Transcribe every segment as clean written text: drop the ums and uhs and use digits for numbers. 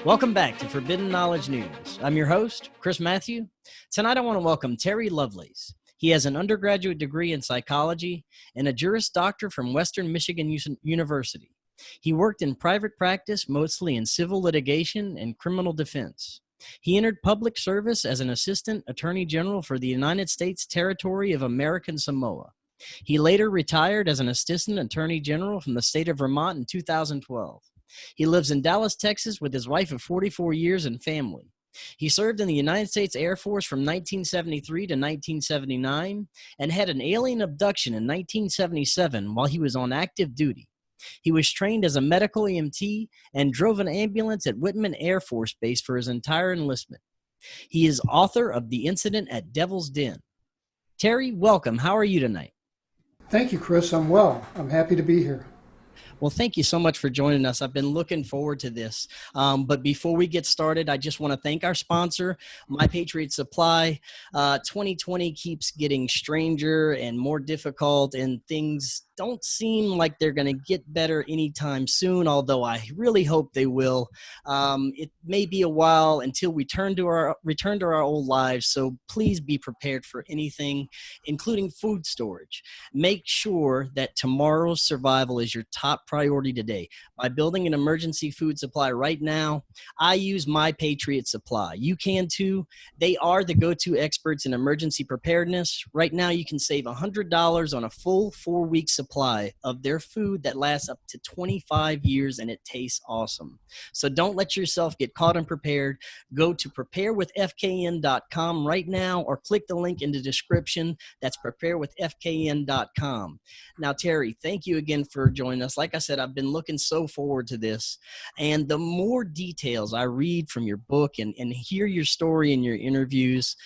Welcome back to Forbidden Knowledge News. I'm your host, Chris Matthew. Tonight I want to welcome Terry Lovelace. He has an undergraduate degree in psychology and a Juris Doctor from Western Michigan University. He worked in private practice, mostly in civil litigation and criminal defense. He entered public service as an Assistant Attorney General for the United States Territory of American Samoa. He later retired as an Assistant Attorney General from the state of Vermont in 2012. He lives in Dallas, Texas with his wife of 44 years and family. He served in the United States Air Force from 1973 to 1979 and had an alien abduction in 1977 while he was on active duty. He was trained as a medical EMT and drove an ambulance at Whitman Air Force Base for his entire enlistment. He is author of The Incident at Devil's Den. Terry, welcome. How are you tonight? Thank you, Chris. I'm well. I'm happy to be here. Well, thank you so much for joining us. I've been looking forward to this. But before we get started, I just want to thank our sponsor, My Patriot Supply. 2020 keeps getting stranger and more difficult, and things don't seem like they're going to get better anytime soon, although I really hope they will. It may be a while until we return to our old lives, so please be prepared for anything, including food storage. Make sure that tomorrow's survival is your top priority today. By building an emergency food supply right now, I use My Patriot Supply. You can too. They are the go-to experts in emergency preparedness. Right now, you can save $100 on a full 4-week supply of their food that lasts up to 25 years, and it tastes awesome. So don't let yourself get caught unprepared. Go to preparewithfkn.com right now or click the link in the description. That's preparewithfkn.com. Now, Terry, thank you again for joining us. Like I said, I've been looking so forward to this, and the more details I read from your book and hear your story in your interviews,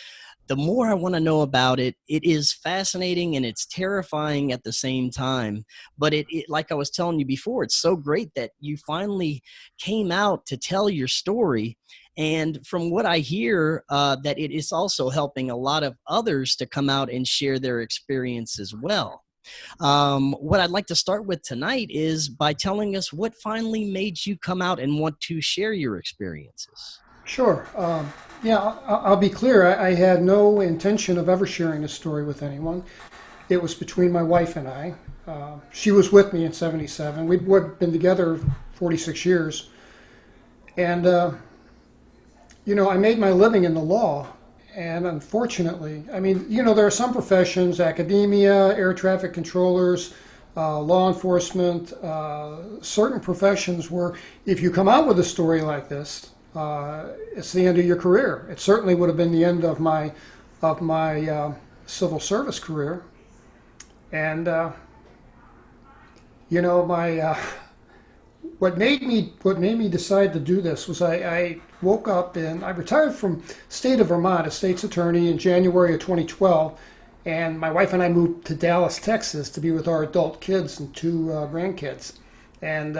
the more I want to know about it. It is fascinating and it's terrifying at the same time. But it like I was telling you before, it's so great that you finally came out to tell your story. And from what I hear, that it is also helping a lot of others to come out and share their experience as well. What I'd like to start with tonight is by telling us what finally made you come out and want to share your experiences. Sure. Yeah, I'll be clear. I had no intention of ever sharing this story with anyone. It was between my wife and I. She was with me in 77. We'd been together 46 years. And, I made my living in the law. And unfortunately, there are some professions, academia, air traffic controllers, law enforcement, certain professions where if you come out with a story like this, it's the end of your career. It certainly would have been the end of my civil service career. And, what made me decide to do this was I woke up and I retired from state of Vermont as state's attorney in January of 2012, and my wife and I moved to Dallas, Texas to be with our adult kids and 2 grandkids. And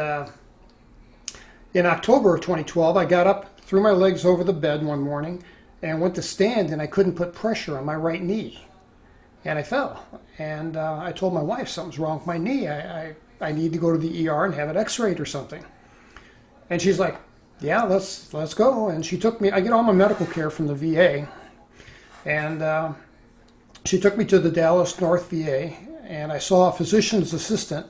in October of 2012, I got up, threw my legs over the bed one morning, and went to stand, and I couldn't put pressure on my right knee, and I fell. And I told my wife something's wrong with my knee. I need to go to the ER and have it x-rayed or something. And she's like, yeah, let's go. And she took me, I get all my medical care from the VA. And she took me to the Dallas North VA, and I saw a physician's assistant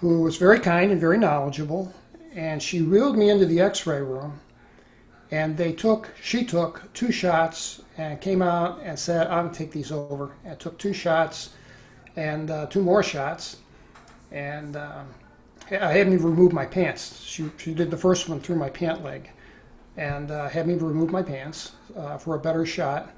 who was very kind and very knowledgeable. And she wheeled me into the x-ray room, and she took 2 shots and came out and said, I'm going to take these over. And took 2 shots and 2 more shots. And I had me remove my pants. She did the first one through my pant leg, and had me remove my pants for a better shot.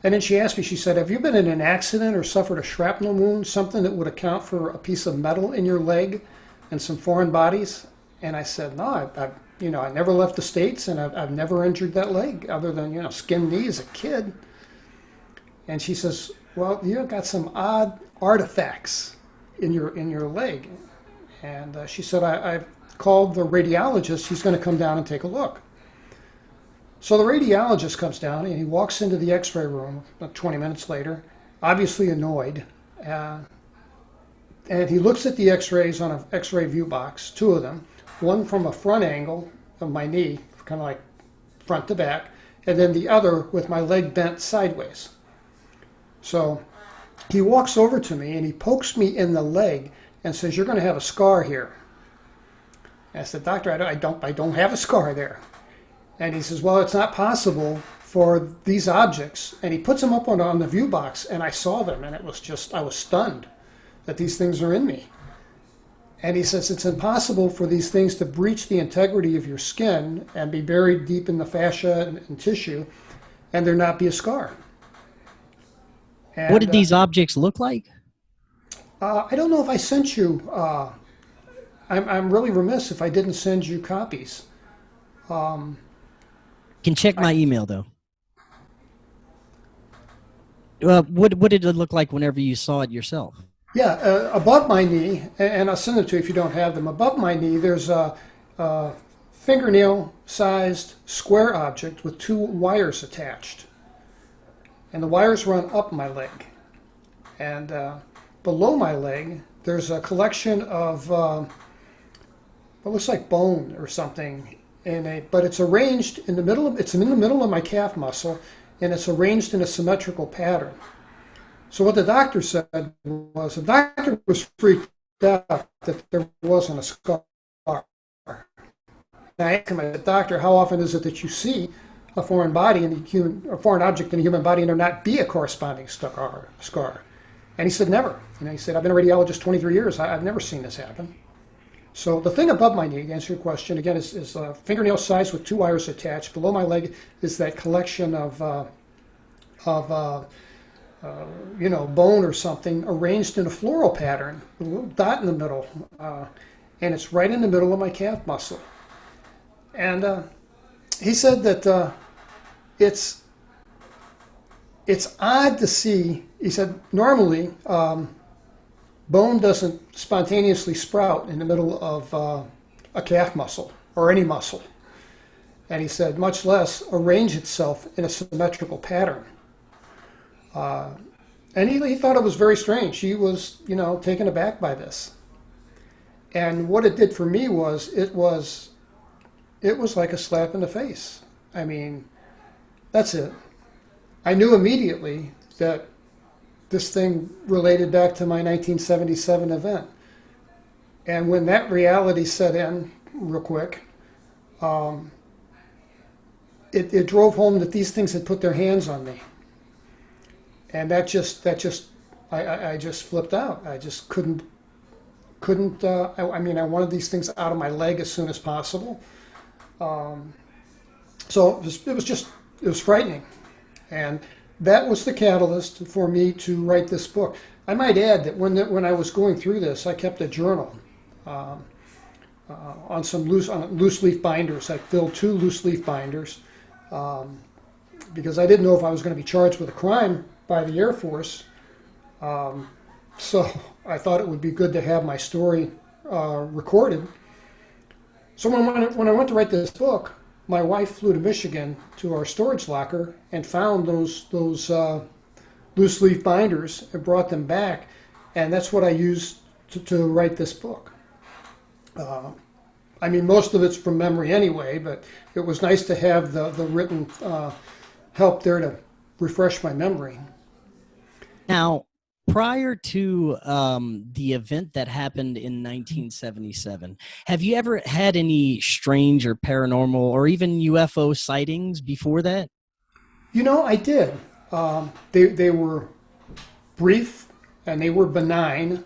And then she asked me, she said, have you been in an accident or suffered a shrapnel wound, something that would account for a piece of metal in your leg and some foreign bodies? And I said, no, I never left the States, and I've never injured that leg other than, skinned knee as a kid. And she says, well, you've got some odd artifacts in your leg. And she said, I've called the radiologist. He's going to come down and take a look. So the radiologist comes down, and he walks into the x-ray room about 20 minutes later, obviously annoyed. And he looks at the x-rays on an x-ray view box, 2 of them, one from a front angle of my knee, kind of like front to back, and then the other with my leg bent sideways. So he walks over to me and he pokes me in the leg and says, "You're going to have a scar here." And I said, "Doctor, I don't have a scar there." And he says, "Well, it's not possible for these objects." And he puts them up on the view box, and I saw them, and it was just, I was stunned that these things are in me. And he says, "It's impossible for these things to breach the integrity of your skin and be buried deep in the fascia and tissue, and there not be a scar." And, what did these objects look like? I don't know if I sent you. I'm really remiss if I didn't send you copies. Can check my email though. What did it look like whenever you saw it yourself? Yeah, above my knee, and I'll send it to you if you don't have them. Above my knee, there's a fingernail-sized square object with 2 wires attached. And the wires run up my leg. And below my leg, there's a collection of what looks like bone or something, but it's arranged in the middle. It's in the middle of my calf muscle, and it's arranged in a symmetrical pattern. So what the doctor said was, the doctor was freaked out that there wasn't a scar. And I asked him, I said, "Doctor, how often is it that you see a foreign body in a foreign object in a human body and there not be a corresponding scar?" And he said, "Never." He said, "I've been a radiologist 23 years. I've never seen this happen." So the thing above my knee, to answer your question, again, is fingernail size with 2 wires attached. Below my leg is that collection of bone or something arranged in a floral pattern, with a little dot in the middle, and it's right in the middle of my calf muscle. And he said that it's odd to see. He said normally bone doesn't spontaneously sprout in the middle of a calf muscle or any muscle. And he said much less arrange itself in a symmetrical pattern. And he thought it was very strange. He was, taken aback by this. And what it did for me was, it was like a slap in the face. I mean, that's it. I knew immediately that this thing related back to my 1977 event. And when that reality set in real quick, it drove home that these things had put their hands on me. And I just flipped out. I just couldn't. I wanted these things out of my leg as soon as possible. So it was frightening, and that was the catalyst for me to write this book. I might add that when I was going through this, I kept a journal on some loose leaf binders. I filled 2 loose leaf binders because I didn't know if I was going to be charged with a crime by the Air Force. So I thought it would be good to have my story recorded. So when I went to write this book, my wife flew to Michigan to our storage locker and found those loose leaf binders and brought them back, and that's what I used to write this book. Most of it's from memory anyway, but it was nice to have the written help there to refresh my memory. Now, prior to the event that happened in 1977, have you ever had any strange or paranormal or even UFO sightings before that? I did. They were brief and they were benign,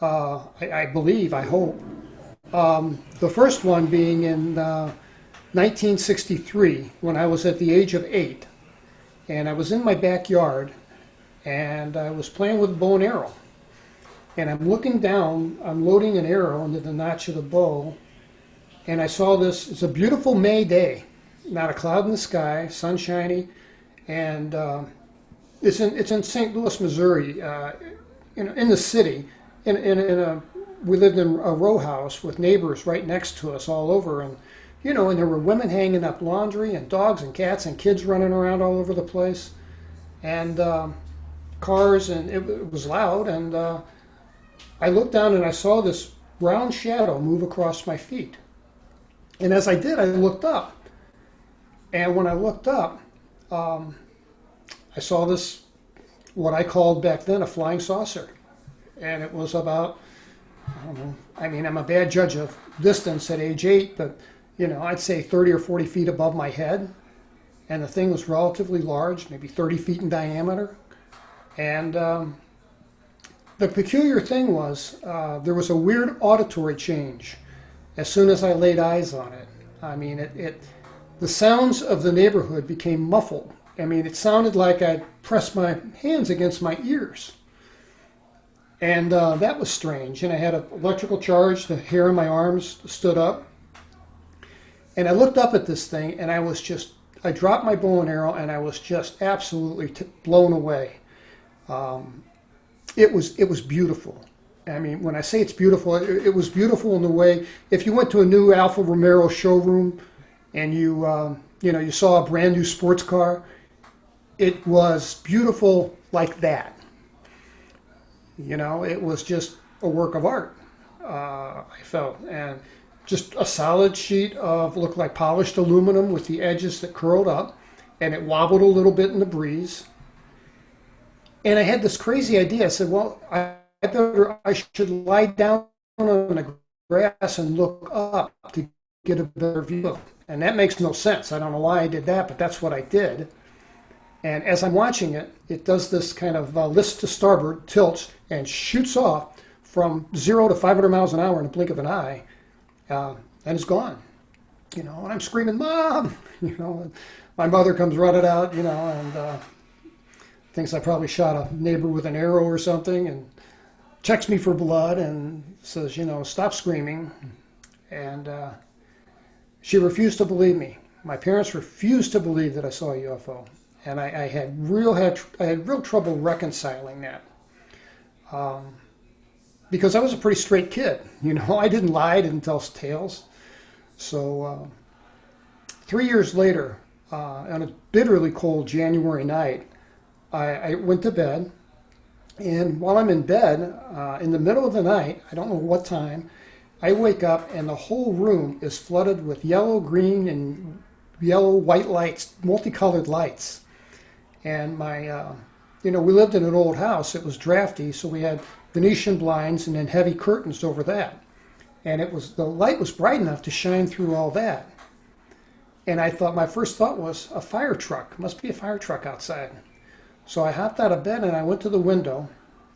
I believe, I hope. The first one being in 1963 when I was at the age of 8, and I was in my backyard. And I was playing with a bow and arrow. And I'm looking down, I'm loading an arrow into the notch of the bow, and I saw this. It's a beautiful May day, not a cloud in the sky, sunshiny, and it's in St. Louis, Missouri, in the city. We lived in a row house with neighbors right next to us all over, and and there were women hanging up laundry, and dogs and cats and kids running around all over the place, and cars, and it was loud, and I looked down and I saw this brown shadow move across my feet. And as I did, I looked up, And when I looked up, I saw this, what I called back then a flying saucer. And it was about, I don't know, I mean, I'm a bad judge of distance at age 8, but, you know, I'd say 30 or 40 feet above my head. And the thing was relatively large, maybe 30 feet in diameter. And the peculiar thing was there was a weird auditory change as soon as I laid eyes on it. I mean, the sounds of the neighborhood became muffled. I mean, it sounded like I pressed my hands against my ears. And that was strange. And I had an electrical charge. The hair on my arms stood up. And I looked up at this thing, and I dropped my bow and arrow, and I was just absolutely blown away. It was beautiful. I mean, when I say it's beautiful, it was beautiful in the way, if you went to a new Alfa Romero showroom and you saw a brand new sports car, it was beautiful like that. You know, it was just a work of art, I felt. And just a solid sheet of, looked like polished aluminum with the edges that curled up, and it wobbled a little bit in the breeze. And I had this crazy idea. I said, well, I should lie down on the grass and look up to get a better view of it. And that makes no sense. I don't know why I did that, but that's what I did. And as I'm watching it, it does this kind of list to starboard, tilts, and shoots off from 0 to 500 miles an hour in the blink of an eye, and it's gone. You know, and I'm screaming, "Mom!" You know, and my mother comes running out, you know, and thinks I probably shot a neighbor with an arrow or something, and checks me for blood and says, you know, stop screaming. And she refused to believe me. My parents refused to believe that I saw a UFO. And I had real trouble reconciling that. Because I was a pretty straight kid. You know, I didn't lie, I didn't tell tales. So 3 years later, on a bitterly cold January night, I went to bed. And while I'm in bed, in the middle of the night, I don't know what time, I wake up and the whole room is flooded with yellow, green, and yellow, white lights, multicolored lights. And we lived in an old house. It was drafty, so we had Venetian blinds and then heavy curtains over that. And the light was bright enough to shine through all that. And my first thought was a fire truck. Must be a fire truck outside. So I hopped out of bed and I went to the window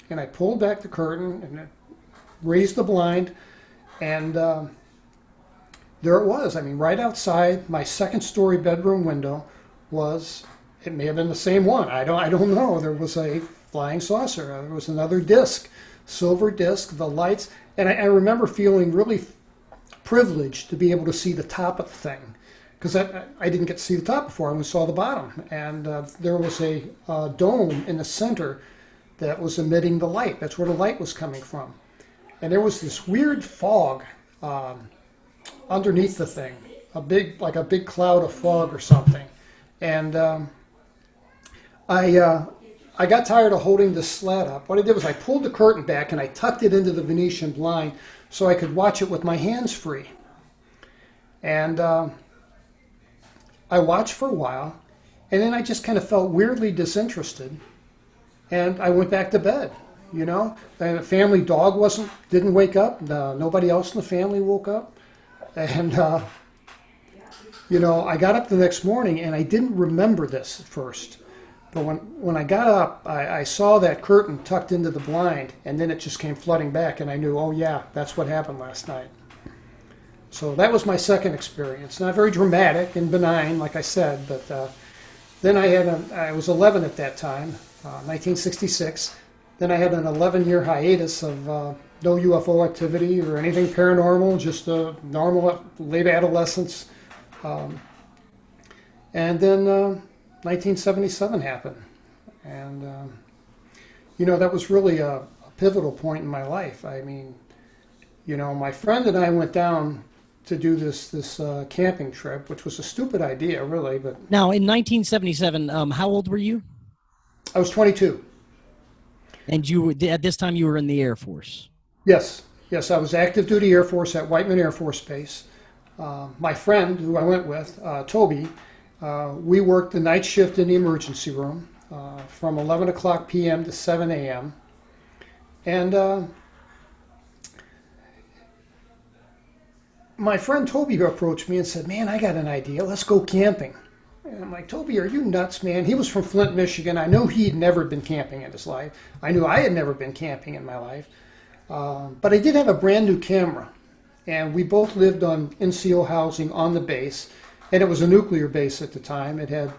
and I pulled back the curtain and raised the blind, and there it was. I mean, right outside my second-story bedroom window was, it may have been the same one. I don't know. There was a flying saucer. There was another disc, silver disc, the lights, and I remember feeling really privileged to be able to see the top of the thing. Because I didn't get to see the top before, I only saw the bottom. And there was a dome in the center that was emitting the light. That's where the light was coming from. And there was this weird fog underneath the thing, like a big cloud of fog or something. And I got tired of holding this slat up. What I did was I pulled the curtain back and I tucked it into the Venetian blind so I could watch it with my hands free. And I watched for a while, and then I just kind of felt weirdly disinterested, and I went back to bed, you know. And the family dog didn't wake up. Nobody else in the family woke up. And, I got up the next morning, and I didn't remember this at first. But when I got up, I saw that curtain tucked into the blind, and then it just came flooding back, and I knew, oh yeah, that's what happened last night. So that was my second experience. Not very dramatic and benign, like I said, but then I was 11 at that time, 1966. Then I had an 11-year hiatus of no UFO activity or anything paranormal, just a normal late adolescence. And then 1977 happened. And, that was really a pivotal point in my life. I mean, my friend and I went down to do this camping trip, which was a stupid idea, really. But now, in 1977, how old were you? I was 22. And at this time you were in the Air Force? Yes, I was active duty Air Force at Whiteman Air Force Base. My friend, who I went with, Toby, We worked the night shift in the emergency room from 11 o'clock p.m. to 7 a.m. And my friend Toby approached me and said, "Man, I got an idea. Let's go camping." And I'm like, "Toby, are you nuts, man?" He was from Flint, Michigan. I know he'd never been camping in his life. I knew I had never been camping in my life. But I did have a brand new camera. And we both lived on NCO housing on the base. And it was a nuclear base at the time. It had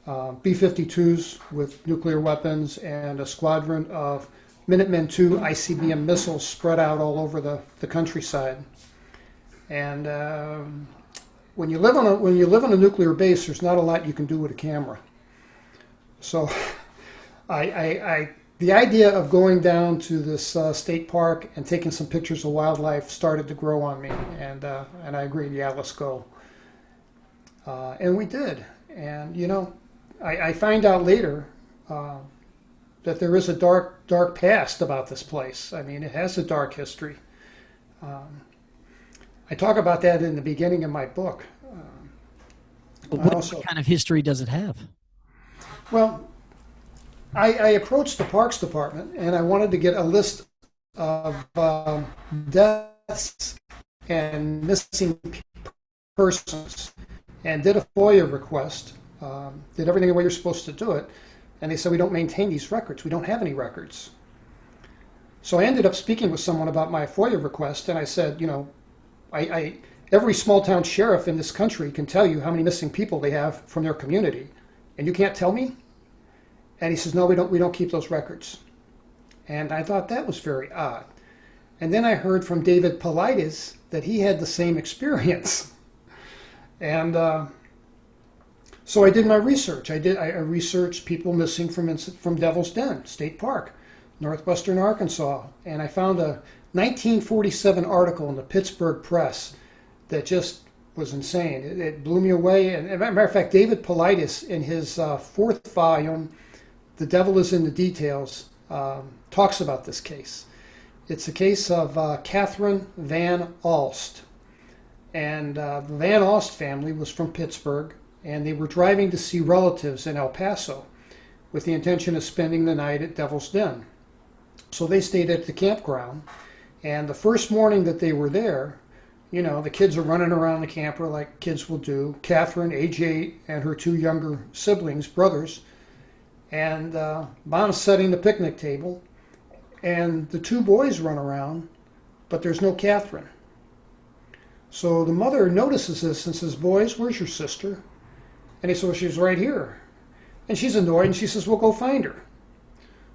B-52s with nuclear weapons and a squadron of Minutemen II ICBM missiles spread out all over the countryside. And when you live on a nuclear base, there's not a lot you can do with a camera. So, the idea of going down to this state park and taking some pictures of wildlife started to grow on me, and I agreed, yeah, let's go. And we did. And you know, I find out later that there is a dark past about this place. I mean, it has a dark history. I talk about that in the beginning of my book. What kind of history does it have? Well, I approached the Parks Department and I wanted to get a list of deaths and missing persons and did a FOIA request, did everything the way you're supposed to do it, and they said, "We don't maintain these records. We don't have any records." So I ended up speaking with someone about my FOIA request, and I said, you know, every small town sheriff in this country can tell you how many missing people they have from their community, and you can't tell me? And he says, "No, we don't keep those records." And I thought that was very odd. And then I heard from David Paulides that he had the same experience. And so I did my research. I researched people missing from Devil's Den State Park, northwestern Arkansas, and I found a 1947 article in the Pittsburgh Press that just was insane. It blew me away. And as a matter of fact, David Paulides, in his fourth volume, "The Devil is in the Details," talks about this case. It's a case of Catherine Van Alst. And the Van Alst family was from Pittsburgh, and they were driving to see relatives in El Paso with the intention of spending the night at Devil's Den. So they stayed at the campground, and the first morning that they were there, you know, the kids are running around the camper like kids will do. Catherine, age 8, and her 2 younger siblings, brothers, and Mom's setting the picnic table, and the 2 boys run around, but there's no Catherine. So the mother notices this and says, "Boys, where's your sister?" And they say, "Well, she's right here." And she's annoyed, and she says, "Well, go find her."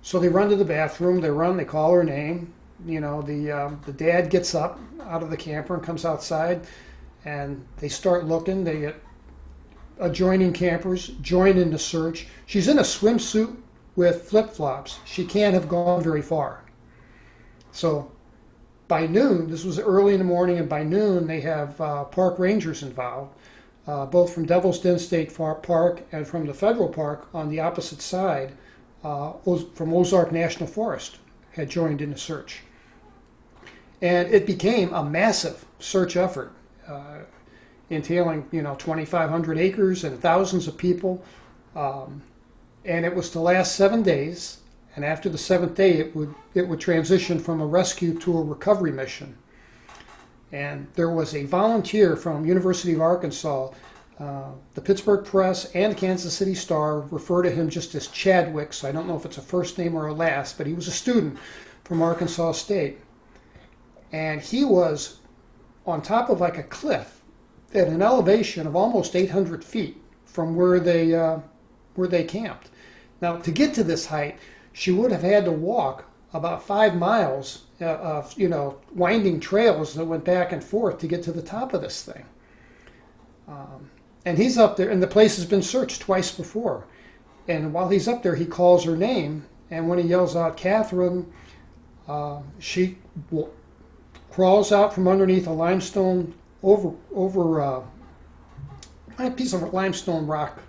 So they run to the bathroom, they call her name. You know, the dad gets up out of the camper and comes outside, and they start looking. They get adjoining campers, join in the search. She's in a swimsuit with flip-flops. She can't have gone very far. So by noon, this was early in the morning, and by noon they have park rangers involved, both from Devil's Den State Park and from the federal park on the opposite side, from Ozark National Forest, had joined in the search. And it became a massive search effort, entailing, you know, 2,500 acres and thousands of people. And it was to last 7 days. And after the 7th day, it would transition from a rescue to a recovery mission. And there was a volunteer from University of Arkansas. The Pittsburgh Press and Kansas City Star refer to him just as Chadwick, so I don't know if it's a first name or a last, but he was a student from Arkansas State. And he was on top of like a cliff at an elevation of almost 800 feet from where they camped. Now, to get to this height, she would have had to walk about 5 miles of, you know, winding trails that went back and forth to get to the top of this thing. And he's up there, and the place has been searched twice before. And while he's up there, he calls her name, and when he yells out, "Catherine," she crawls out from underneath a limestone over a piece of limestone rock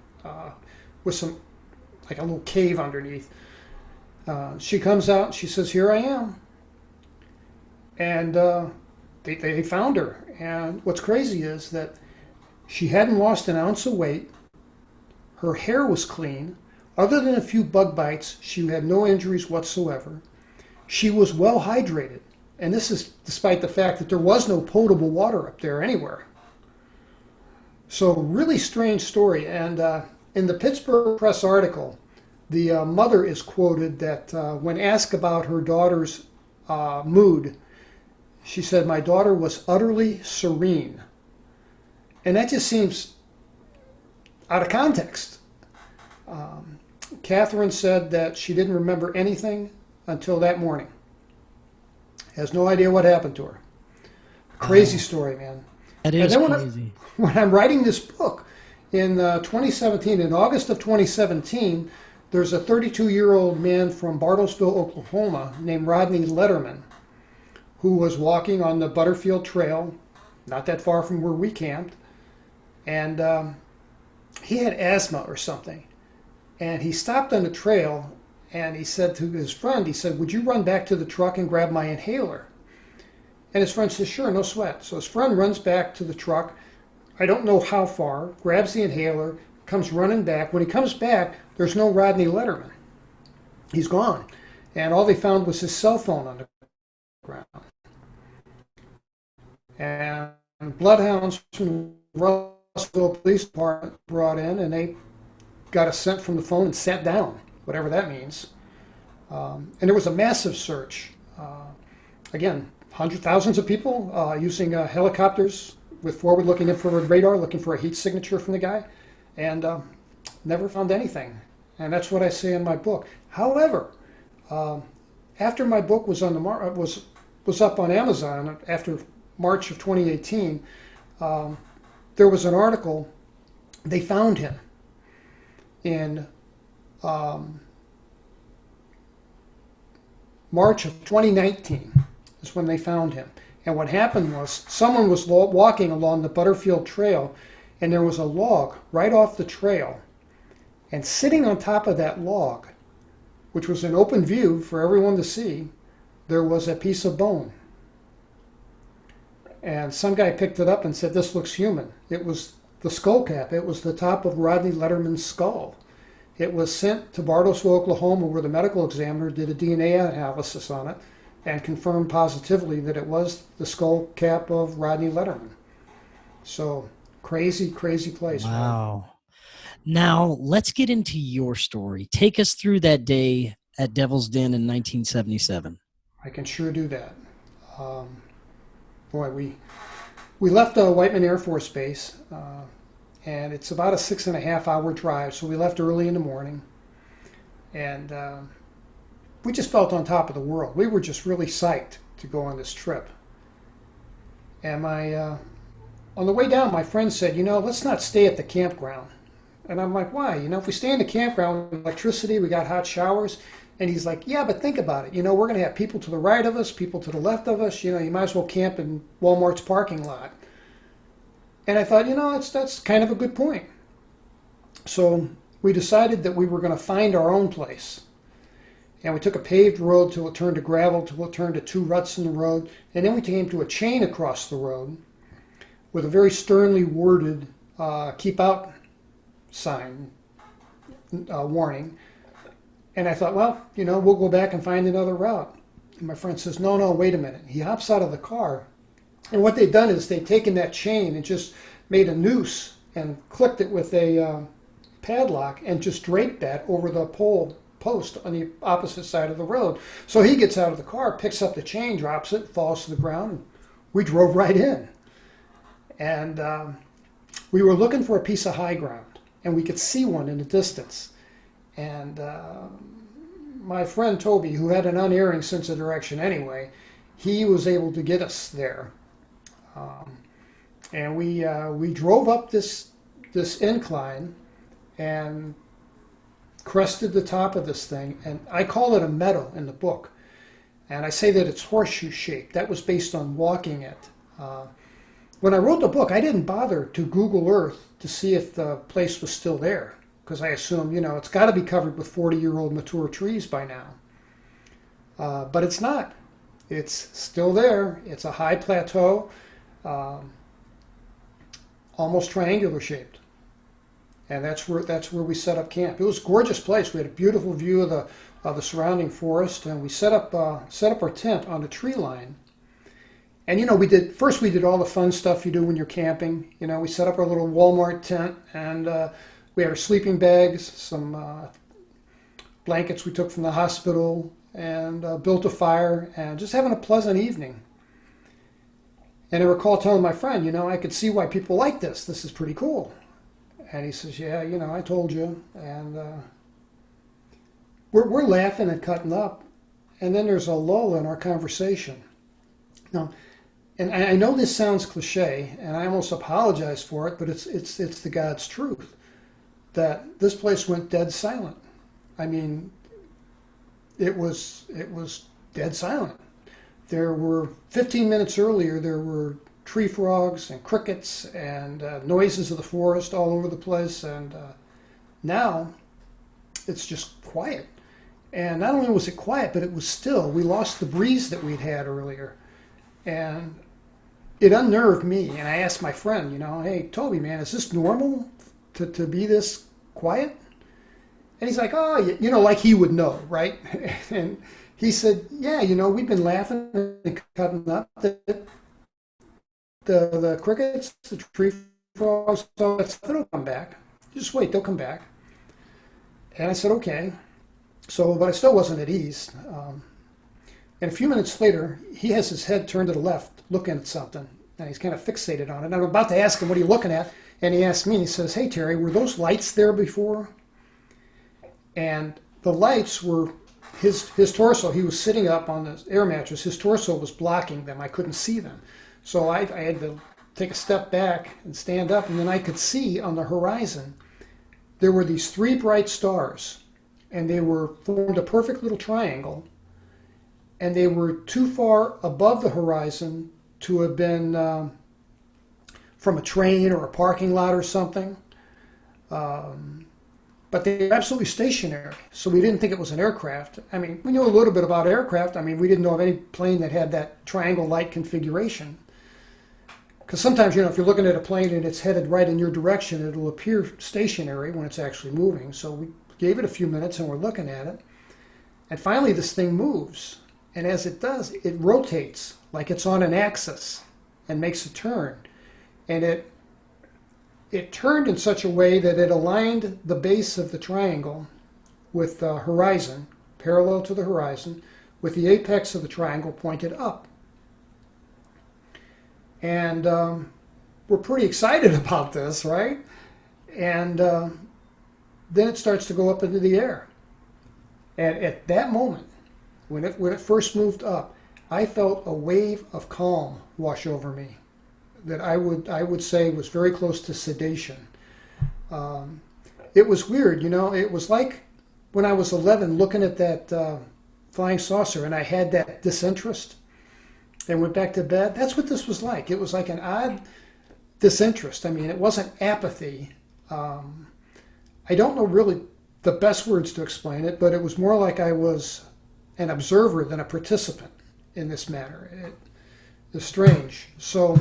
with some, like a little cave underneath. She comes out and she says, "Here I am." And they found her. And what's crazy is that she hadn't lost an ounce of weight. Her hair was clean. Other than a few bug bites, she had no injuries whatsoever. She was well hydrated, and this is despite the fact that there was no potable water up there anywhere. So really strange story. And in the Pittsburgh Press article, the mother is quoted that when asked about her daughter's mood, she said, "My daughter was utterly serene." And that just seems out of context. Catherine said that she didn't remember anything until that morning. Has no idea what happened to her. Crazy story, man. That is crazy. When I'm writing this book in 2017, in August of 2017, there's a 32-year-old man from Bartlesville, Oklahoma, named Rodney Letterman, who was walking on the Butterfield Trail, not that far from where we camped, and he had asthma or something. And he stopped on the trail, and he said to his friend, he said, "Would you run back to the truck and grab my inhaler?" And his friend says, "Sure, no sweat." So his friend runs back to the truck, I don't know how far, grabs the inhaler, comes running back. When he comes back, there's no Rodney Letterman. He's gone. And all they found was his cell phone on the ground. And bloodhounds from the Russellville Police Department brought in, and they got a scent from the phone and sat down, whatever that means. And there was a massive search. Again, thousands of people using helicopters with forward-looking infrared radar looking for a heat signature from the guy, and never found anything. And that's what I say in my book. However, after my book was on the was up on Amazon after March of 2018, there was an article. They found him in March of 2019 is when they found him. And what happened was someone was walking along the Butterfield Trail, and there was a log right off the trail. And sitting on top of that log, which was an open view for everyone to see, there was a piece of bone. And some guy picked it up and said, "This looks human." It was the skull cap. It was the top of Rodney Letterman's skull. It was sent to Bartlesville, Oklahoma, where the medical examiner did a DNA analysis on it and confirmed positively that it was the skull cap of Rodney Letterman. So crazy, crazy place. Wow. Man. Now let's get into your story. Take us through that day at Devil's Den in 1977. I can sure do that. We left Whiteman Air Force Base, and it's about a 6.5-hour drive, so we left early in the morning, and we just felt on top of the world. We were just really psyched to go on this trip. And on the way down, my friend said, "Let's not stay at the campground." And I'm like, "Why? If we stay in the campground, electricity, we got hot showers." And he's like, "Yeah, but think about it. We're going to have people to the right of us, people to the left of us. You might as well camp in Walmart's parking lot." And I thought, that's kind of a good point. So we decided that we were going to find our own place. And we took a paved road till it turned to gravel, till it turned to 2 ruts in the road. And then we came to a chain across the road with a very sternly worded "keep out" sign warning. And I thought, well, we'll go back and find another route. And my friend says, no, wait a minute. He hops out of the car. And what they'd done is they'd taken that chain and just made a noose and clicked it with a padlock and just draped that over the post on the opposite side of the road. So he gets out of the car, picks up the chain, drops it, falls to the ground. And we drove right in. And we were looking for a piece of high ground, and we could see one in the distance. And my friend Toby, who had an unerring sense of direction anyway, he was able to get us there. And we drove up this incline and crested the top of this thing. And I call it a meadow in the book. And I say that it's horseshoe shaped. That was based on walking it. When I wrote the book, I didn't bother to Google Earth to see if the place was still there, because I assumed, it's got to be covered with 40-year-old mature trees by now. But it's not. It's still there. It's a high plateau, almost triangular shaped. and that's where we set up camp. It was a gorgeous place. We had a beautiful view of the surrounding forest, and we set up our tent on the tree line. And we did all the fun stuff you do when you're camping. We set up our little Walmart tent, and we had our sleeping bags, some blankets we took from the hospital, and built a fire, and just having a pleasant evening. And I recall telling my friend, I could see why people like this. This is pretty cool. And he says, yeah, I told you. And we're laughing and cutting up. And then there's a lull in our conversation. Now, and I know this sounds cliche, and I almost apologize for it, but it's the God's truth, that this place went dead silent. I mean, it was dead silent. There were 15 minutes earlier, there were tree frogs and crickets and noises of the forest all over the place, and now it's just quiet. And not only was it quiet, but it was still. We lost the breeze that we'd had earlier, and it unnerved me. And I asked my friend, hey, Toby, man, is this normal to be this quiet? And he's like, oh, like he would know, right? And he said, yeah, we've been laughing and cutting up. The crickets, the tree frogs, all that stuff, they'll come back. Just wait, they'll come back. And I said, okay. So, but I still wasn't at ease. And a few minutes later, he has his head turned to the left, looking at something. And he's kind of fixated on it. And I'm about to ask him, what are you looking at? And he asked me, he says, hey, Terry, were those lights there before? And the lights were his torso. He was sitting up on the air mattress. His torso was blocking them. I couldn't see them. So I had to take a step back and stand up, and then I could see on the horizon there were these 3 bright stars, and they formed a perfect little triangle, and they were too far above the horizon to have been from a train or a parking lot or something. But they were absolutely stationary, so we didn't think it was an aircraft. I mean, we knew a little bit about aircraft. I mean, we didn't know of any plane that had that triangle light configuration. Because sometimes, if you're looking at a plane and it's headed right in your direction, it'll appear stationary when it's actually moving. So we gave it a few minutes and we're looking at it. And finally, this thing moves. And as it does, it rotates like it's on an axis and makes a turn. And it turned in such a way that it aligned the base of the triangle with the horizon, parallel to the horizon, with the apex of the triangle pointed up. And we're pretty excited about this, right? And then it starts to go up into the air. And at that moment, when it first moved up, I felt a wave of calm wash over me that I would say was very close to sedation. It was weird, it was like when I was 11 looking at that flying saucer and I had that disinterest and went back to bed. That's what this was like. It was like an odd disinterest. I mean, it wasn't apathy. I don't know really the best words to explain it, but it was more like I was an observer than a participant in this matter. It is strange. So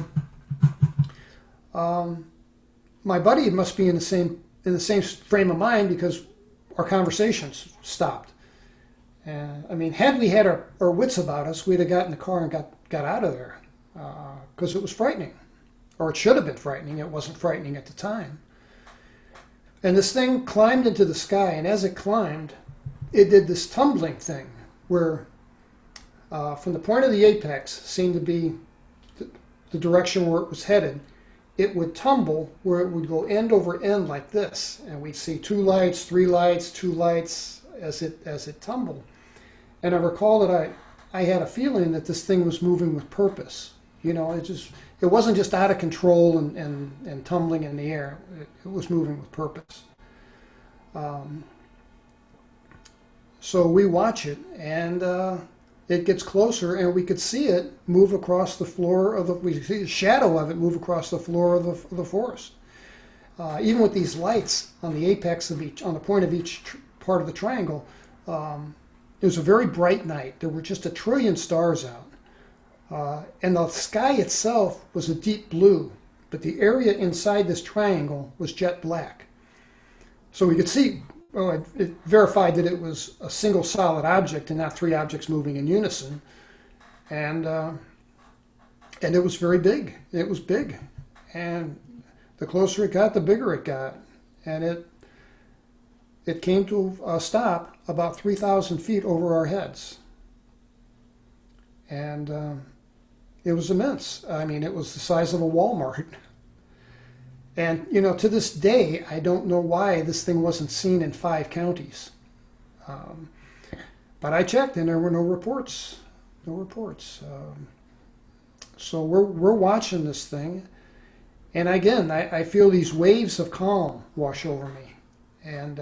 my buddy must be in the same frame of mind because our conversations stopped. And I mean, had we had our wits about us, we'd have got in the car and got out of there because it was frightening, or it should have been frightening. It wasn't frightening at the time. And this thing climbed into the sky, and as it climbed, it did this tumbling thing where from the point of the apex seemed to be the direction where it was headed. It would tumble where it would go end over end like this, and we'd see 2 lights, 3 lights, 2 lights as it tumbled. And I recall that I had a feeling that this thing was moving with purpose. It wasn't just out of control and tumbling in the air. It was moving with purpose. So we watch it, and it gets closer, and we could see it move across the floor we could see the shadow of it move across the floor of the forest. Even with these lights on the apex on the point of each part of the triangle, it was a very bright night. There were just a trillion stars out. And the sky itself was a deep blue, but the area inside this triangle was jet black. So we could see, oh, it verified that it was a single solid object and not three objects moving in unison. And it was very big. It was big. And the closer it got, the bigger it got. And it came to a stop about 3,000 feet over our heads. And it was immense. I mean, it was the size of a Walmart. And, you know, to this day, I don't know why this thing wasn't seen in 5 counties. But I checked, and there were no reports. No reports. So we're watching this thing. And again, I feel these waves of calm wash over me. And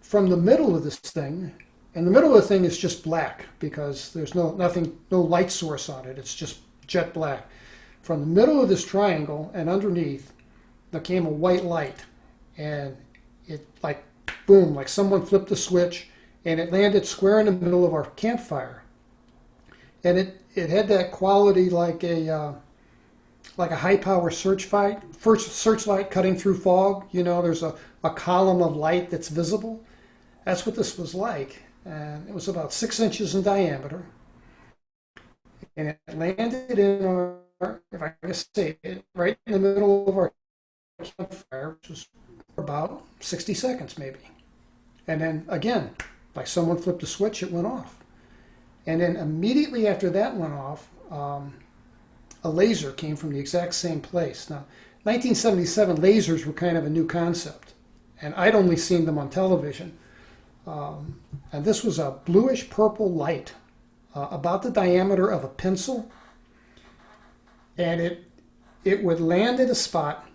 from the middle of this thing, and the middle of the thing is just black because there's no light source on it. It's just jet black. From the middle of this triangle and underneath, there came a white light. And it like, boom, like someone flipped a switch, and it landed square in the middle of our campfire. And it had that quality like a high-power searchlight cutting through fog. You know, there's a column of light that's visible. That's what this was like. And it was about 6 inches in diameter. And it landed in our, if I can say it, right in the middle of our campfire, which was about 60 seconds maybe. And then again, like someone flipped a switch, it went off. And then immediately after that went off, a laser came from the exact same place. Now, 1977, lasers were kind of a new concept, and I'd only seen them on television. And this was a bluish purple light, about the diameter of a pencil, and it would land at a spot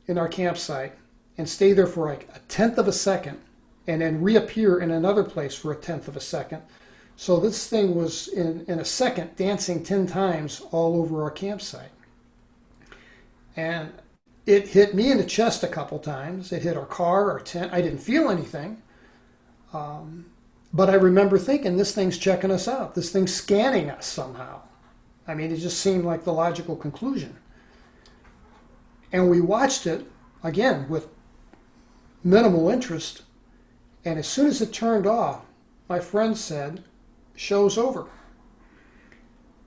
in our campsite and stay there for like 1/10 of a second, and then reappear in another place for 1/10 of a second. So this thing was, in a second, dancing 10 times all over our campsite. And it hit me in the chest a couple times. It hit our car, our tent. I didn't feel anything. But I remember thinking, this thing's checking us out. This thing's scanning us somehow. I mean, it just seemed like the logical conclusion. And we watched it, again, with minimal interest. And as soon as it turned off, my friend said, "Show's over."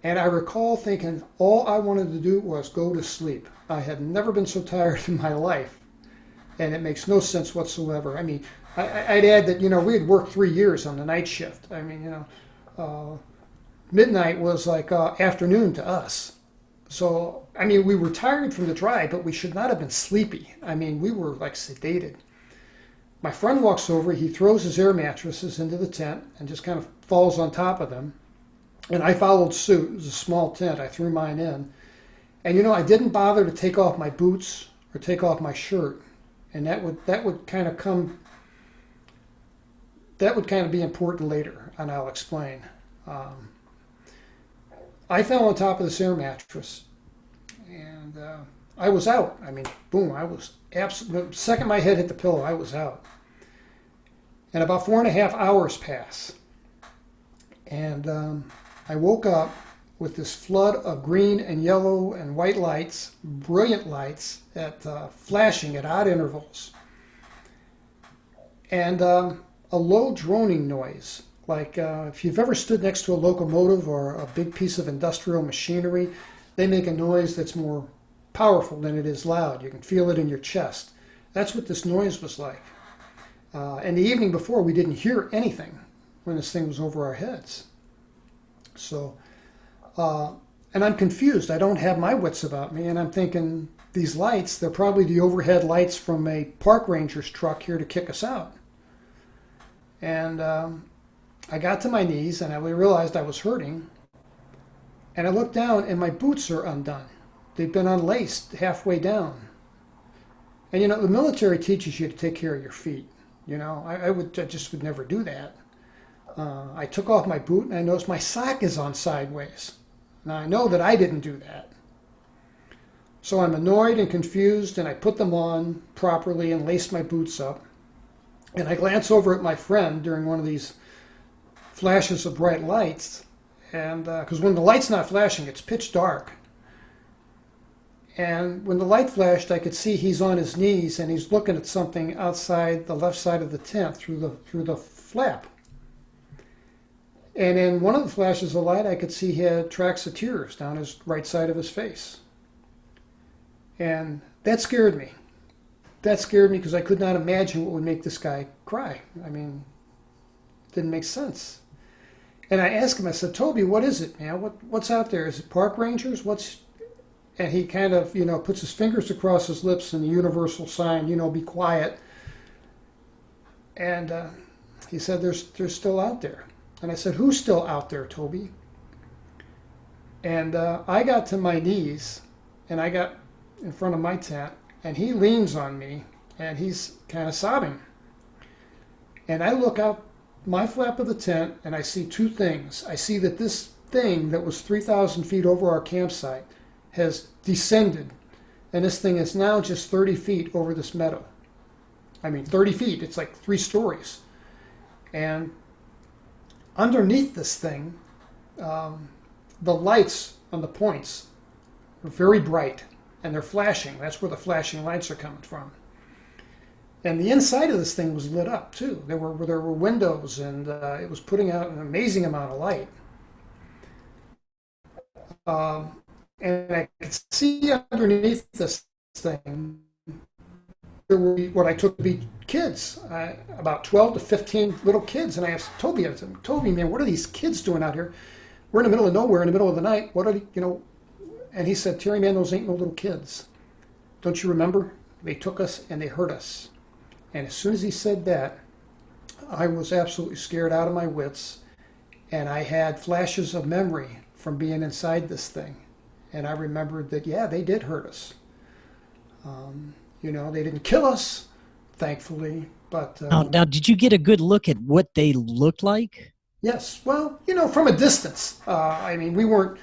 And I recall thinking all I wanted to do was go to sleep. I had never been so tired in my life, and it makes no sense whatsoever. I mean, I'd add that, you know, we had worked 3 years on the night shift. I mean, you know, midnight was like afternoon to us. So, I mean, we were tired from the drive, but we should not have been sleepy. I mean, we were like sedated. My friend walks over, he throws his air mattresses into the tent and just kind of falls on top of them. And I followed suit. It was a small tent. I threw mine in. And, you know, I didn't bother to take off my boots or take off my shirt. And that would kind of be important later, and I'll explain. I fell on top of this air mattress, and I was out. I mean, boom, I was absolutely, the second my head hit the pillow, I was out. And about 4.5 hours passed. And I woke up with this flood of green and yellow and white lights, brilliant lights, flashing at odd intervals. And a low droning noise, like if you've ever stood next to a locomotive or a big piece of industrial machinery, they make a noise that's more powerful than it is loud. You can feel it in your chest. That's what this noise was like. And the evening before, we didn't hear anything when this thing was over our heads. So, and I'm confused. I don't have my wits about me, and I'm thinking, these lights, they're probably the overhead lights from a park ranger's truck here to kick us out. And I got to my knees, and I realized I was hurting. And I looked down, and my boots are undone. They've been unlaced halfway down. And, you know, the military teaches you to take care of your feet. You know, I just would never do that. I took off my boot, and I noticed my sock is on sideways. Now, I know that I didn't do that. So I'm annoyed and confused, and I put them on properly and laced my boots up. And I glance over at my friend during one of these flashes of bright lights, and because when the light's not flashing, it's pitch dark. And when the light flashed, I could see he's on his knees and he's looking at something outside the left side of the tent through the flap. And in one of the flashes of light, I could see he had tracks of tears down his right side of his face. And that scared me. That scared me because I could not imagine what would make this guy cry. I mean, it didn't make sense. And I asked him, I said, Toby, what is it, man? What's out there? Is it park rangers? And he kind of, puts his fingers across his lips in the universal sign, be quiet. And he said, they're still out there. And I said, who's still out there, Toby? And I got to my knees, and I got in front of my tent, and he leans on me, and he's kind of sobbing. And I look out my flap of the tent, and I see two things. I see that this thing that was 3,000 feet over our campsite has descended, and this thing is now just 30 feet over this meadow. I mean, 30 feet, it's like 3 stories. And underneath this thing, the lights on the points are very bright, and they're flashing. That's where the flashing lights are coming from. And the inside of this thing was lit up too. There were windows, and it was putting out an amazing amount of light. And I could see underneath this thing, there were what I took to be kids, about 12 to 15 little kids. And I asked Toby, I said, Toby, man, what are these kids doing out here? We're in the middle of nowhere, in the middle of the night. What are they, And he said, Terry, man, those ain't no little kids. Don't you remember? They took us and they hurt us. And as soon as he said that, I was absolutely scared out of my wits. And I had flashes of memory from being inside this thing. And I remembered that, yeah, they did hurt us. They didn't kill us, thankfully. But now, did you get a good look at what they looked like? Yes. Well, from a distance. We weren't.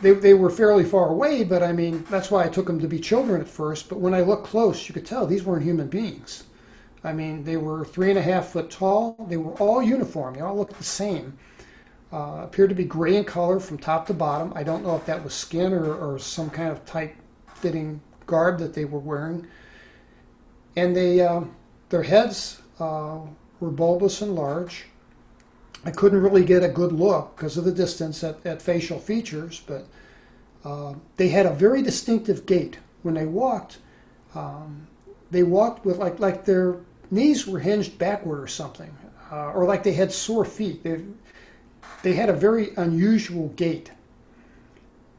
They were fairly far away, but I mean, that's why I took them to be children at first. But when I looked close, you could tell these weren't human beings. I mean, they were 3.5 foot tall. They were all uniform. They all looked the same. Appeared to be gray in color from top to bottom. I don't know if that was skin or some kind of tight-fitting garb that they were wearing. And their heads were bulbous and large. I couldn't really get a good look because of the distance at facial features, but they had a very distinctive gait. When they walked with like their knees were hinged backward or something, or like they had sore feet. They had a very unusual gait.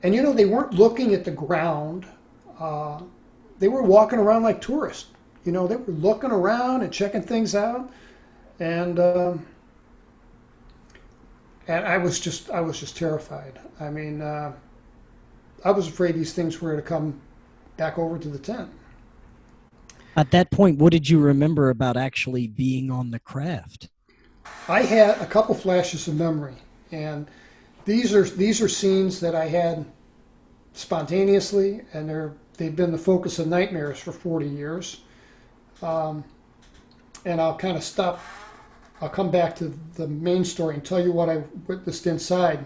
And they weren't looking at the ground. They were walking around like tourists. They were looking around and checking things out. And I was just terrified. I mean, I was afraid these things were going to come back over to the tent. At that point, what did you remember about actually being on the craft? I had a couple flashes of memory, and these are scenes that I had spontaneously, and they've been the focus of nightmares for 40 years. And I'll kind of stop. I'll come back to the main story and tell you what I witnessed inside,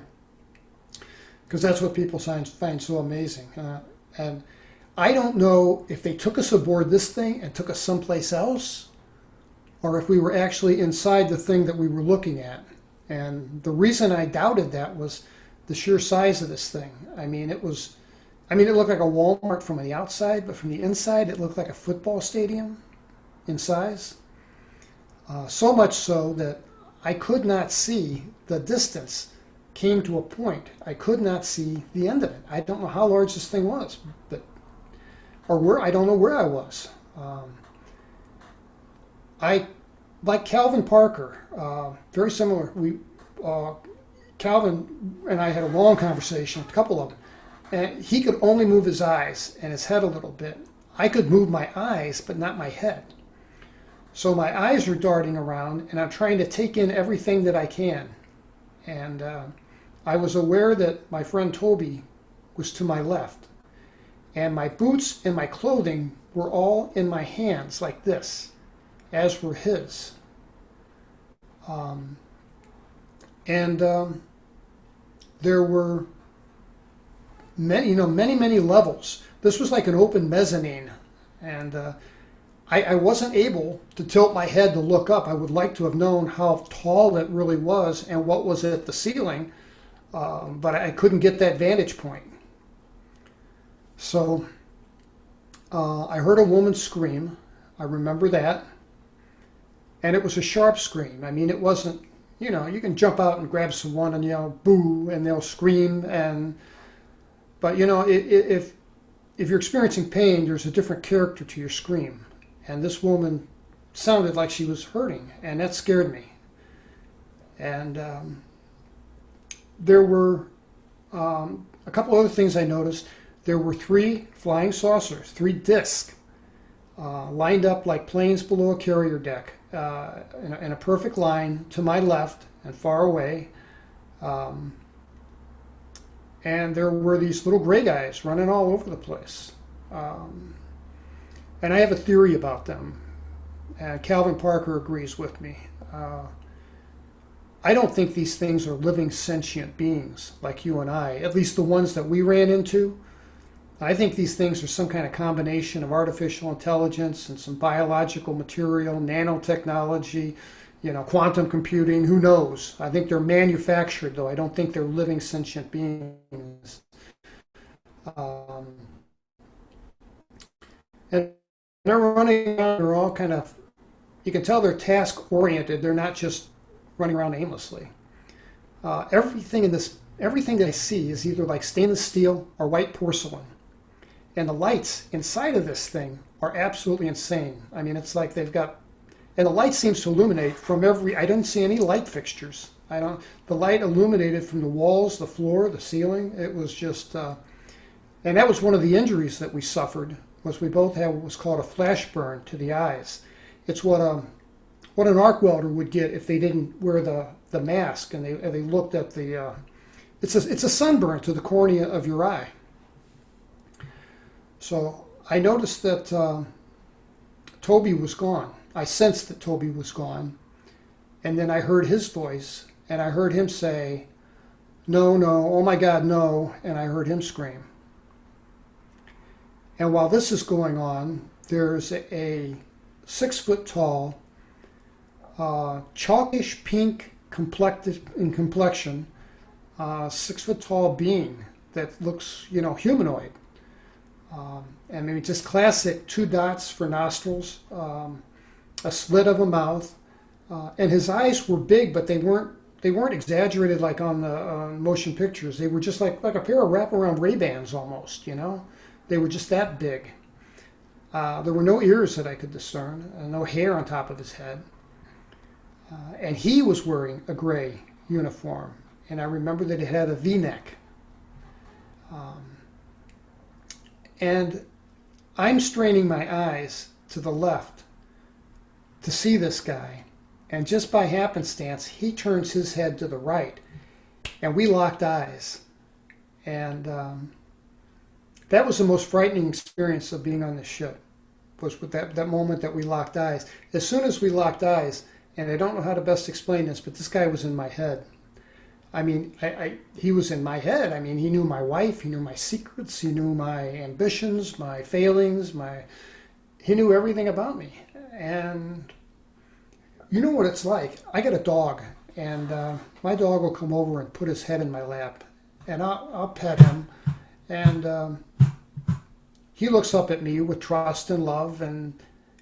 because that's what people find so amazing. And I don't know if they took us aboard this thing and took us someplace else, or if we were actually inside the thing that we were looking at. And the reason I doubted that was the sheer size of this thing. It looked like a Walmart from the outside, but from the inside, it looked like a football stadium in size. So much so that I could not see the distance came to a point. I could not see the end of it. I don't know how large this thing was, I don't know where I was. Like Calvin Parker, very similar. Calvin and I had a long conversation, a couple of them, and he could only move his eyes and his head a little bit. I could move my eyes, but not my head. So my eyes are darting around, and I'm trying to take in everything that I can. And I was aware that my friend Toby was to my left, and my boots and my clothing were all in my hands like this, as were his. There were many levels. this was like an open mezzanine, and I wasn't able to tilt my head to look up. I would like to have known how tall it really was and what was at the ceiling, but I couldn't get that vantage point. So I heard a woman scream. I remember that. And it was a sharp scream. I mean, it wasn't, you know, you can jump out and grab someone and yell, boo, and they'll scream. But, you know, if you're experiencing pain, there's a different character to your scream. And this woman sounded like she was hurting, and that scared me. And there were a couple other things I noticed. There were 3 flying saucers, 3 discs, lined up like planes below a carrier deck, in a perfect line to my left and far away. And there were these little gray guys running all over the place. And I have a theory about them. Calvin Parker agrees with me. I don't think these things are living sentient beings like you and I, at least the ones that we ran into. I think these things are some kind of combination of artificial intelligence and some biological material, nanotechnology, you know, quantum computing, who knows? I think they're manufactured, though. I don't think they're living sentient beings. And they're running around, they're all kind of, you can tell they're task-oriented. They're not just running around aimlessly. Everything that I see is either like stainless steel or white porcelain. And the lights inside of this thing are absolutely insane. I mean, it's like they've got, and the light seems to illuminate from I didn't see any light fixtures. The light illuminated from the walls, the floor, the ceiling. It was just, and that was one of the injuries that we suffered, was we both had what was called a flash burn to the eyes. It's what an arc welder would get if they didn't wear the mask and they looked at the, it's a sunburn to the cornea of your eye. So I noticed that Toby was gone. I sensed that Toby was gone. And then I heard his voice, and I heard him say, no, no, oh my God, no, and I heard him scream. And while this is going on, there's a 6-foot-tall, chalkish pink in complexion, 6-foot-tall being that looks, you know, humanoid. And maybe just classic 2 dots for nostrils, a slit of a mouth, and his eyes were big, but they weren't exaggerated like on the motion pictures. They were just like a pair of wraparound Ray-Bans almost, you know. They were just that big. There were no ears that I could discern, no hair on top of his head, and he was wearing a gray uniform, and I remember that it had a V-neck. And I'm straining my eyes to the left to see this guy. And just by happenstance, he turns his head to the right. And we locked eyes. And that was the most frightening experience of being on the ship, was with that moment that we locked eyes. As soon as we locked eyes, and I don't know how to best explain this, but this guy was in my head. I mean, he was in my head. I mean, he knew my wife, he knew my secrets, he knew my ambitions, my failings, he knew everything about me. And you know what it's like. I got a dog, and my dog will come over and put his head in my lap, and I'll pet him, and he looks up at me with trust and love, and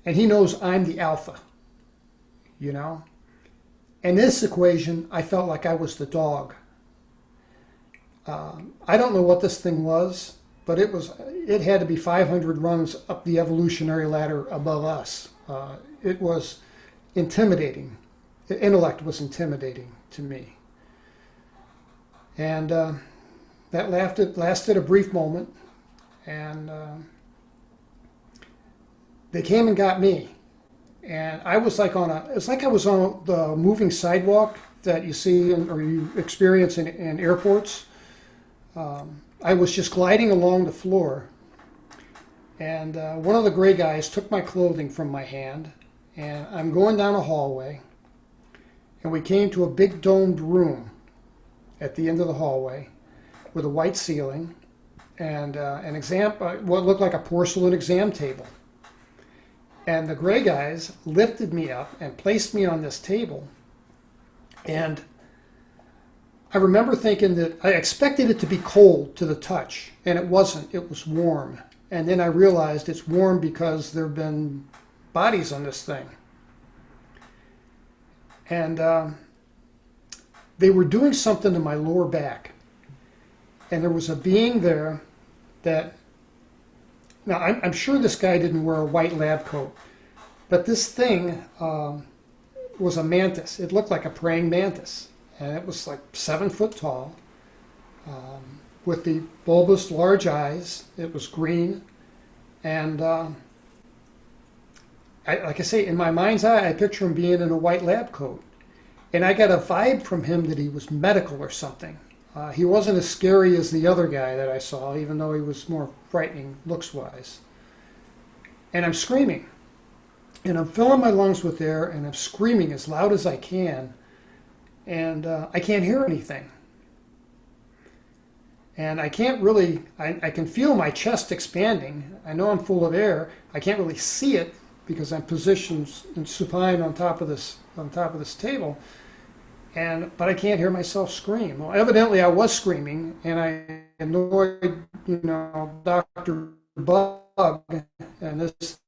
he knows I'm the alpha, you know. In this equation, I felt like I was the dog. I don't know what this thing was, but it had to be 500 rungs up the evolutionary ladder above us. It was intimidating. The intellect was intimidating to me. And that lasted a brief moment, and they came and got me. And I was like it's like I was on the moving sidewalk that you see or you experience in airports. I was just gliding along the floor, and one of the gray guys took my clothing from my hand, and I'm going down a hallway, and we came to a big domed room at the end of the hallway with a white ceiling, and what looked like a porcelain exam table. And the gray guys lifted me up and placed me on this table. And I remember thinking that I expected it to be cold to the touch, and it wasn't. It was warm. And then I realized it's warm because there have been bodies on this thing. And they were doing something to my lower back. And there was a being there that, now I'm sure this guy didn't wear a white lab coat, but this thing was a mantis. It looked like a praying mantis. And it was like 7 foot tall, with the bulbous large eyes. It was green. And like I say, in my mind's eye, I picture him being in a white lab coat. And I got a vibe from him that he was medical or something. He wasn't as scary as the other guy that I saw, even though he was more frightening looks-wise. And I'm screaming. And I'm filling my lungs with air, and I'm screaming as loud as I can. And I can't hear anything. And I can't really, I can feel my chest expanding. I know I'm full of air. I can't really see it because I'm positioned in supine on top of this table. But I can't hear myself scream. Well, evidently I was screaming, and I annoyed, Dr. Bug, and this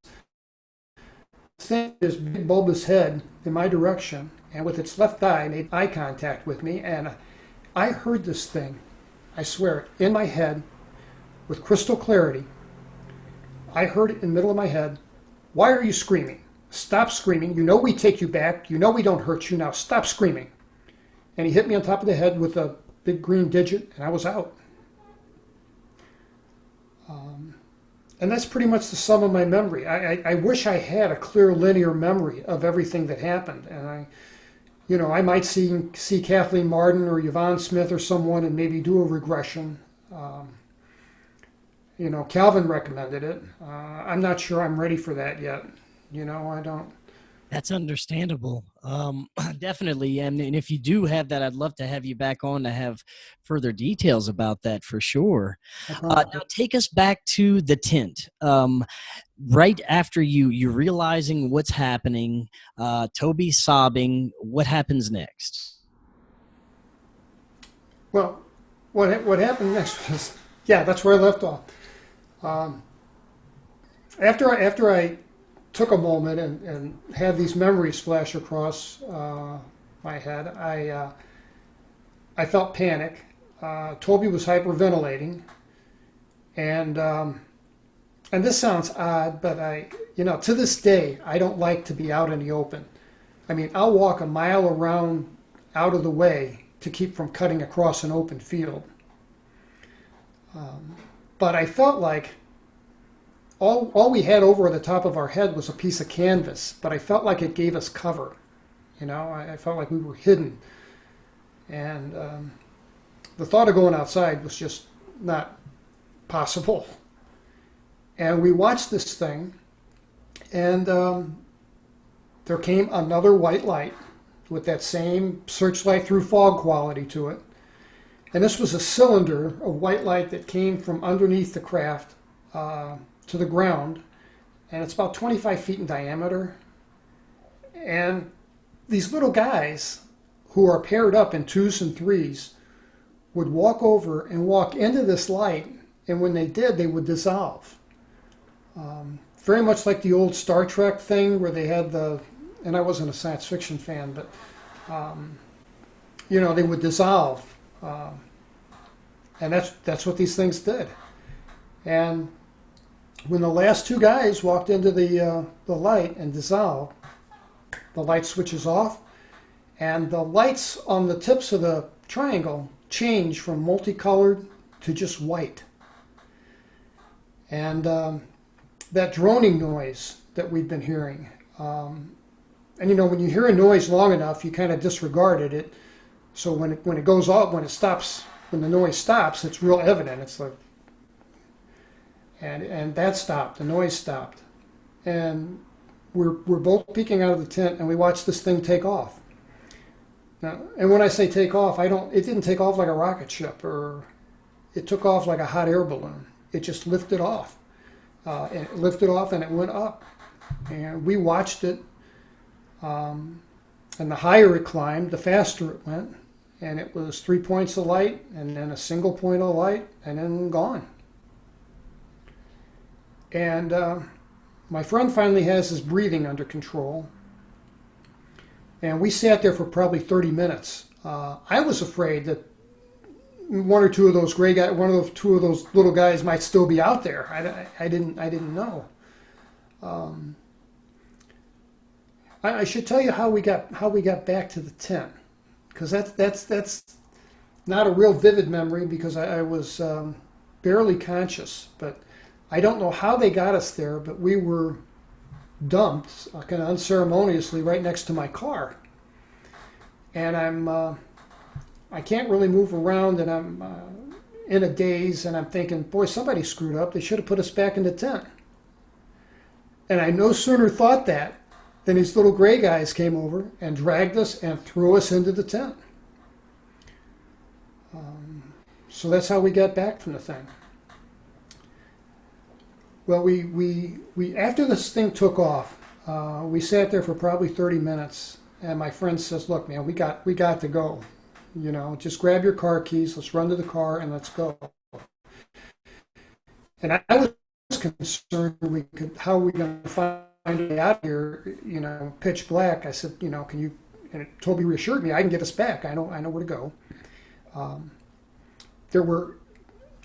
thing, this big bulbous head in my direction, and with its left eye made eye contact with me, and I heard this thing, I swear, in my head with crystal clarity. I heard it in the middle of my head. Why are you screaming? Stop screaming. You know we take you back. You know we don't hurt you. Now stop screaming. And he hit me on top of the head with a big green digit, and I was out. And that's pretty much the sum of my memory. I wish I had a clear linear memory of everything that happened. And I might see Kathleen Martin or Yvonne Smith or someone and maybe do a regression. Calvin recommended it. I'm not sure I'm ready for that yet. I don't. That's understandable. Definitely. And if you do have that, I'd love to have you back on to have further details about that for sure. Now take us back to the tent. Right after you realizing what's happening, Toby sobbing, what happens next? Well, what happened next was, that's where I left off. After I took a moment and had these memories flash across my head, I felt panic. Toby was hyperventilating, and this sounds odd, but to this day, I don't like to be out in the open. I mean, I'll walk a mile around out of the way to keep from cutting across an open field. But I felt like all we had over the top of our head was a piece of canvas, but I felt like it gave us cover. I felt like we were hidden. And the thought of going outside was just not possible. And we watched this thing, and there came another white light with that same searchlight through fog quality to it. And this was a cylinder of white light that came from underneath the craft to the ground, and it's about 25 feet in diameter. And these little guys who are paired up in 2s and 3s would walk over and walk into this light, and when they did, they would dissolve. Very much like the old Star Trek thing where they had and I wasn't a science fiction fan, but they would dissolve. And that's what these things did. And when the last 2 guys walked into the light and dissolved, the light switches off, and the lights on the tips of the triangle change from multicolored to just white. And that droning noise that we've been hearing, and when you hear a noise long enough, you kind of disregarded it. So when it goes off, when it stops, when the noise stops, it's real evident. It's like, and that stopped. The noise stopped, and we're both peeking out of the tent, and we watched this thing take off. Now, and when I say take off, it didn't take off like a rocket ship or it took off like a hot air balloon. It just lifted off. And it lifted off and it went up. And we watched it. And the higher it climbed, the faster it went. And it was 3 points of light, and then a single point of light, and then gone. And my friend finally has his breathing under control. And we sat there for probably 30 minutes. I was afraid that one or two of those gray guys, two of those little guys might still be out there. I didn't know. I should tell you how we got back to the tent, because that's not a real vivid memory, because I was barely conscious. But I don't know how they got us there, but we were dumped kind of unceremoniously right next to my car, and I can't really move around, and I'm in a daze, and I'm thinking, boy, somebody screwed up. They should have put us back in the tent. And I no sooner thought that than these little gray guys came over and dragged us and threw us into the tent. So that's how we got back from the thing. Well, we after this thing took off, we sat there for probably 30 minutes, and my friend says, "Look, man, we got to go. You know, just grab your car keys. Let's run to the car and let's go." And I was concerned how are we going to find a way out here? You know, pitch black. I said, you know, can you? And Toby reassured me, I can get us back. I know where to go. There were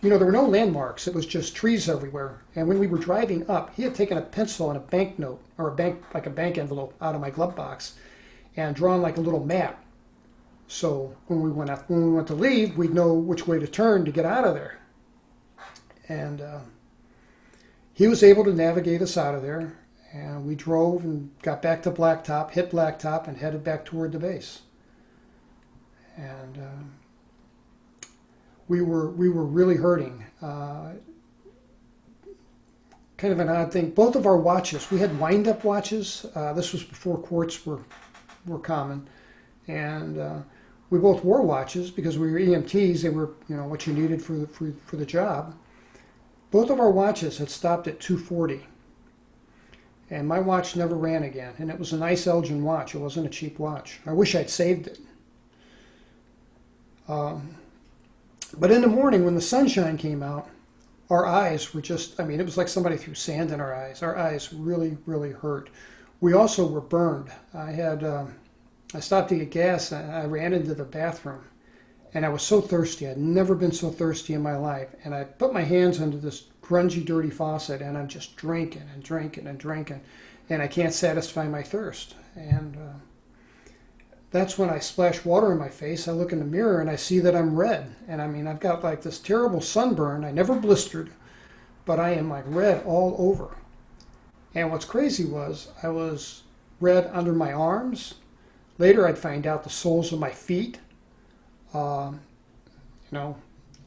no landmarks. It was just trees everywhere. And when we were driving up, he had taken a pencil and a banknote, or a bank envelope, out of my glove box, and drawn like a little map. So when we went to leave, we'd know which way to turn to get out of there. And he was able to navigate us out of there. And we drove and got back to Blacktop, hit Blacktop, and headed back toward the base. And we were really hurting. Kind of an odd thing. Both of our watches, we had wind-up watches. This was before quartz were common, and we both wore watches because we were EMTs. They were, you know, what you needed for the job. Both of our watches had stopped at 240, and my watch never ran again. And it was a nice Elgin watch. It wasn't a cheap watch. I wish I'd saved it. But in the morning, when the sunshine came out, our eyes were just, I mean, it was like somebody threw sand in our eyes. Our eyes really, really hurt. We also were burned. I stopped to get gas, and I ran into the bathroom, and I was so thirsty. I'd never been so thirsty in my life. And I put my hands under this grungy, dirty faucet, and I'm just drinking and drinking and drinking, and I can't satisfy my thirst. And that's when I splash water in my face. I look in the mirror and I see that I'm red. And I mean, I've got like this terrible sunburn. I never blistered, but I am like red all over. And what's crazy was I was red under my arms. Later I'd find out the soles of my feet, you know,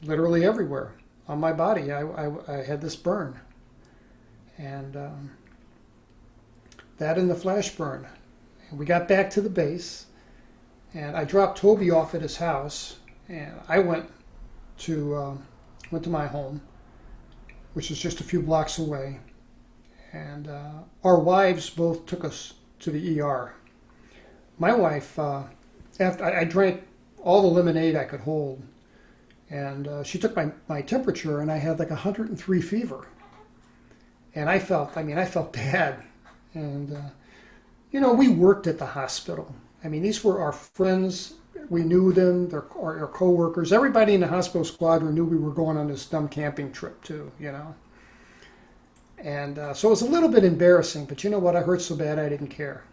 literally everywhere on my body. I had this burn. And that and the flash burn. And we got back to the base. And I dropped Toby off at his house, and I went to my home, which is just a few blocks away. And our wives both took us to the ER. My wife, after I drank all the lemonade I could hold, and she took my temperature, and I had like 103 fever. And I felt bad. And you know, we worked at the hospital. I mean, these were our friends. We knew them. They're our co-workers. Everybody in the hospital squadron knew we were going on this dumb camping trip too, you know. And so it was a little bit embarrassing, but you know what? I hurt so bad I didn't care.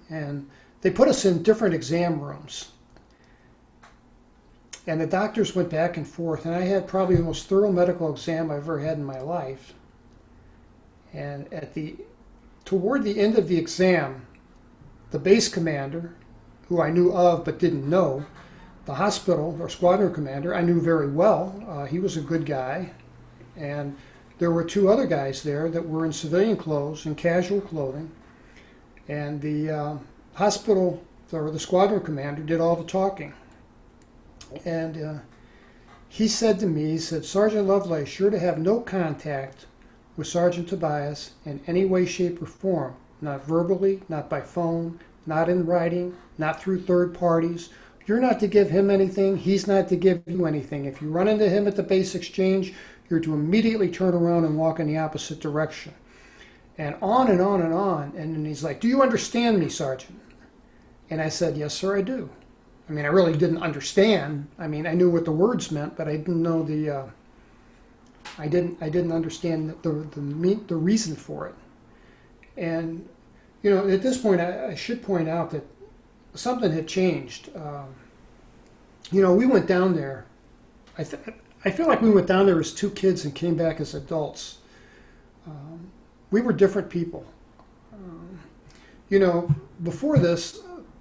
And they put us in different exam rooms. And the doctors went back and forth, and I had probably the most thorough medical exam I've ever had in my life. And toward the end of the exam, the base commander, who I knew of but didn't know, the hospital or squadron commander I knew very well. He was a good guy. And there were two other guys there that were in civilian clothes and casual clothing. And the hospital, or the squadron commander, did all the talking. And he said to me, he said, Sergeant Lovelace, you're to have no contact with Sergeant Tobias in any way, shape, or form. Not verbally, not by phone, not in writing, not through third parties. You're not to give him anything. He's not to give you anything. If you run into him at the base exchange, you're to immediately turn around and walk in the opposite direction. And on and on and on. And then he's like, do you understand me, Sergeant? And I said, yes, sir, I do. I mean, I really didn't understand. I mean, I knew what the words meant, but I didn't know the, I didn't understand the reason for it. And, you know, at this point, I should point out that something had changed. You know, we went down there. I feel like we went down there as two kids and came back as adults. We were different people. You know, before this,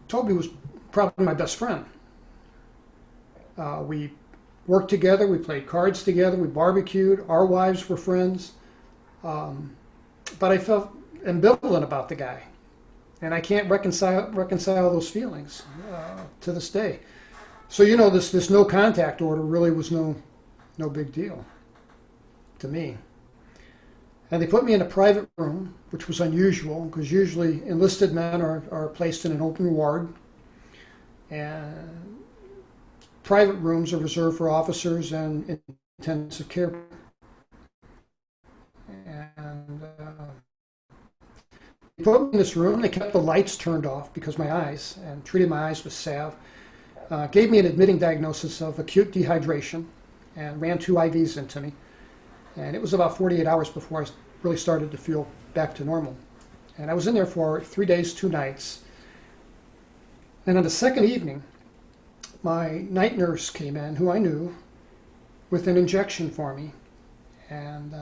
Toby was probably my best friend. We worked together, we played cards together, we barbecued, our wives were friends. But I felt ambivalent about the guy. And I can't reconcile those feelings to this day. So, you know, this no contact order really was no big deal to me. And they put me in a private room, which was unusual, because usually enlisted men are placed in an open ward. And private rooms are reserved for officers and intensive care. And they put me in this room. They kept the lights turned off because my eyes, and treated my eyes with salve. Gave me an admitting diagnosis of acute dehydration and ran 2 IVs into me. And it was about 48 hours before I really started to feel back to normal. And I was in there for 3 days, 2 nights. And on the second evening, my night nurse came in, who I knew, with an injection for me. And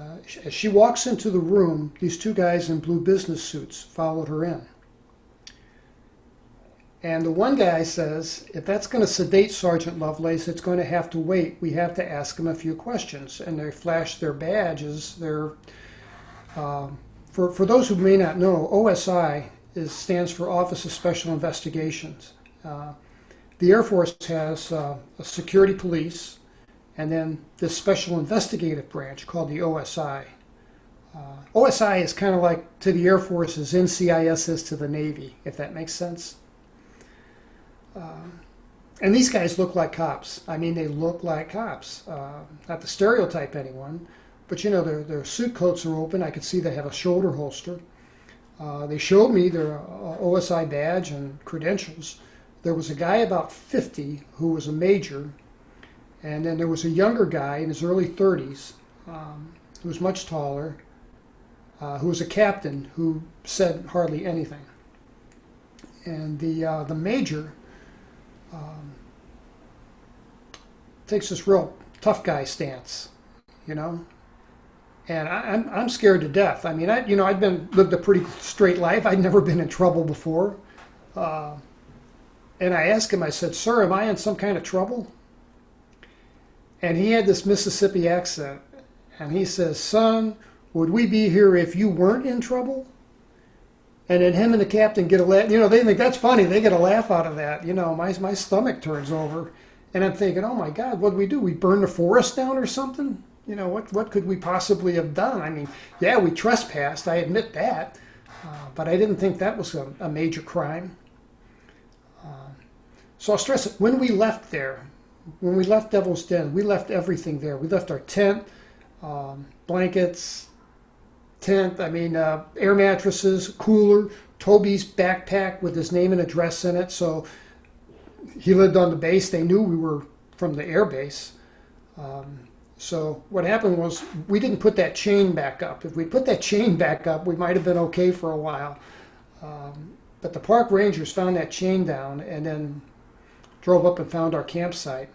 as she walks into the room, these 2 guys in blue business suits followed her in. And the one guy says, if that's going to sedate Sergeant Lovelace, it's going to have to wait. We have to ask him a few questions. And they flash their badges. For those who may not know, OSI stands for Office of Special Investigations. The Air Force has a security police, and then this special investigative branch called the OSI. OSI is kind of like to the Air Force as NCIS is to the Navy, if that makes sense. And these guys look like cops. I mean, they look like cops. Not to stereotype anyone, but you know, their suit coats are open. I could see they have a shoulder holster. They showed me their OSI badge and credentials. There was a guy about 50 who was a major, and then there was a younger guy in his early 30s who was much taller, who was a captain who said hardly anything. And the major takes this real tough guy stance, you know. And I'm scared to death. I mean, I'd lived a pretty straight life. I'd never been in trouble before. And I asked him, I said, sir, am I in some kind of trouble? And he had this Mississippi accent. And he says, son, would we be here if you weren't in trouble? And then him and the captain get a laugh. You know, they think that's funny. They get a laugh out of that. You know, my stomach turns over. And I'm thinking, oh my God, what did we do? We burned the forest down or something? You know, what could we possibly have done? I mean, yeah, we trespassed. I admit that. But I didn't think that was a major crime. So I'll stress it. When we left there, when we left Devil's Den, we left everything there. We left our tent, blankets, air mattresses, cooler, Toby's backpack with his name and address in it. So he lived on the base. They knew we were from the air base. So what happened was we didn't put that chain back up. If we put that chain back up, we might have been okay for a while. But the park rangers found that chain down and then drove up and found our campsite.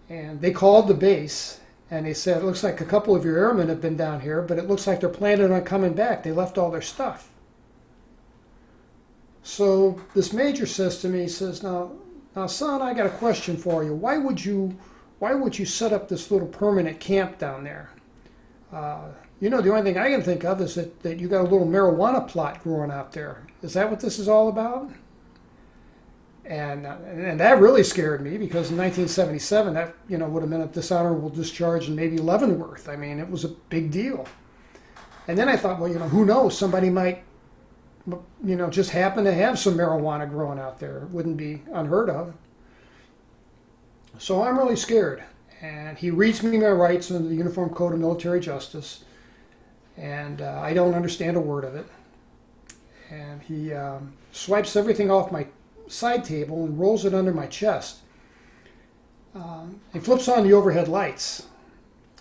And they called the base and they said, it looks like a couple of your airmen have been down here, but it looks like they're planning on coming back. They left all their stuff. So this major says to me, he says, now son, I got a question for you. Why would you set up this little permanent camp down there? You know, the only thing I can think of is that you got a little marijuana plot growing out there. Is that what this is all about? And that really scared me because in 1977 that would have been a dishonorable discharge in maybe Leavenworth. I mean, it was a big deal. And then I thought, well, who knows? Somebody might, just happen to have some marijuana growing out there. It wouldn't be unheard of. So I'm really scared. And he reads me my rights under the Uniform Code of Military Justice, and I don't understand a word of it. And he swipes everything off my side table and rolls it under my chest. He flips on the overhead lights,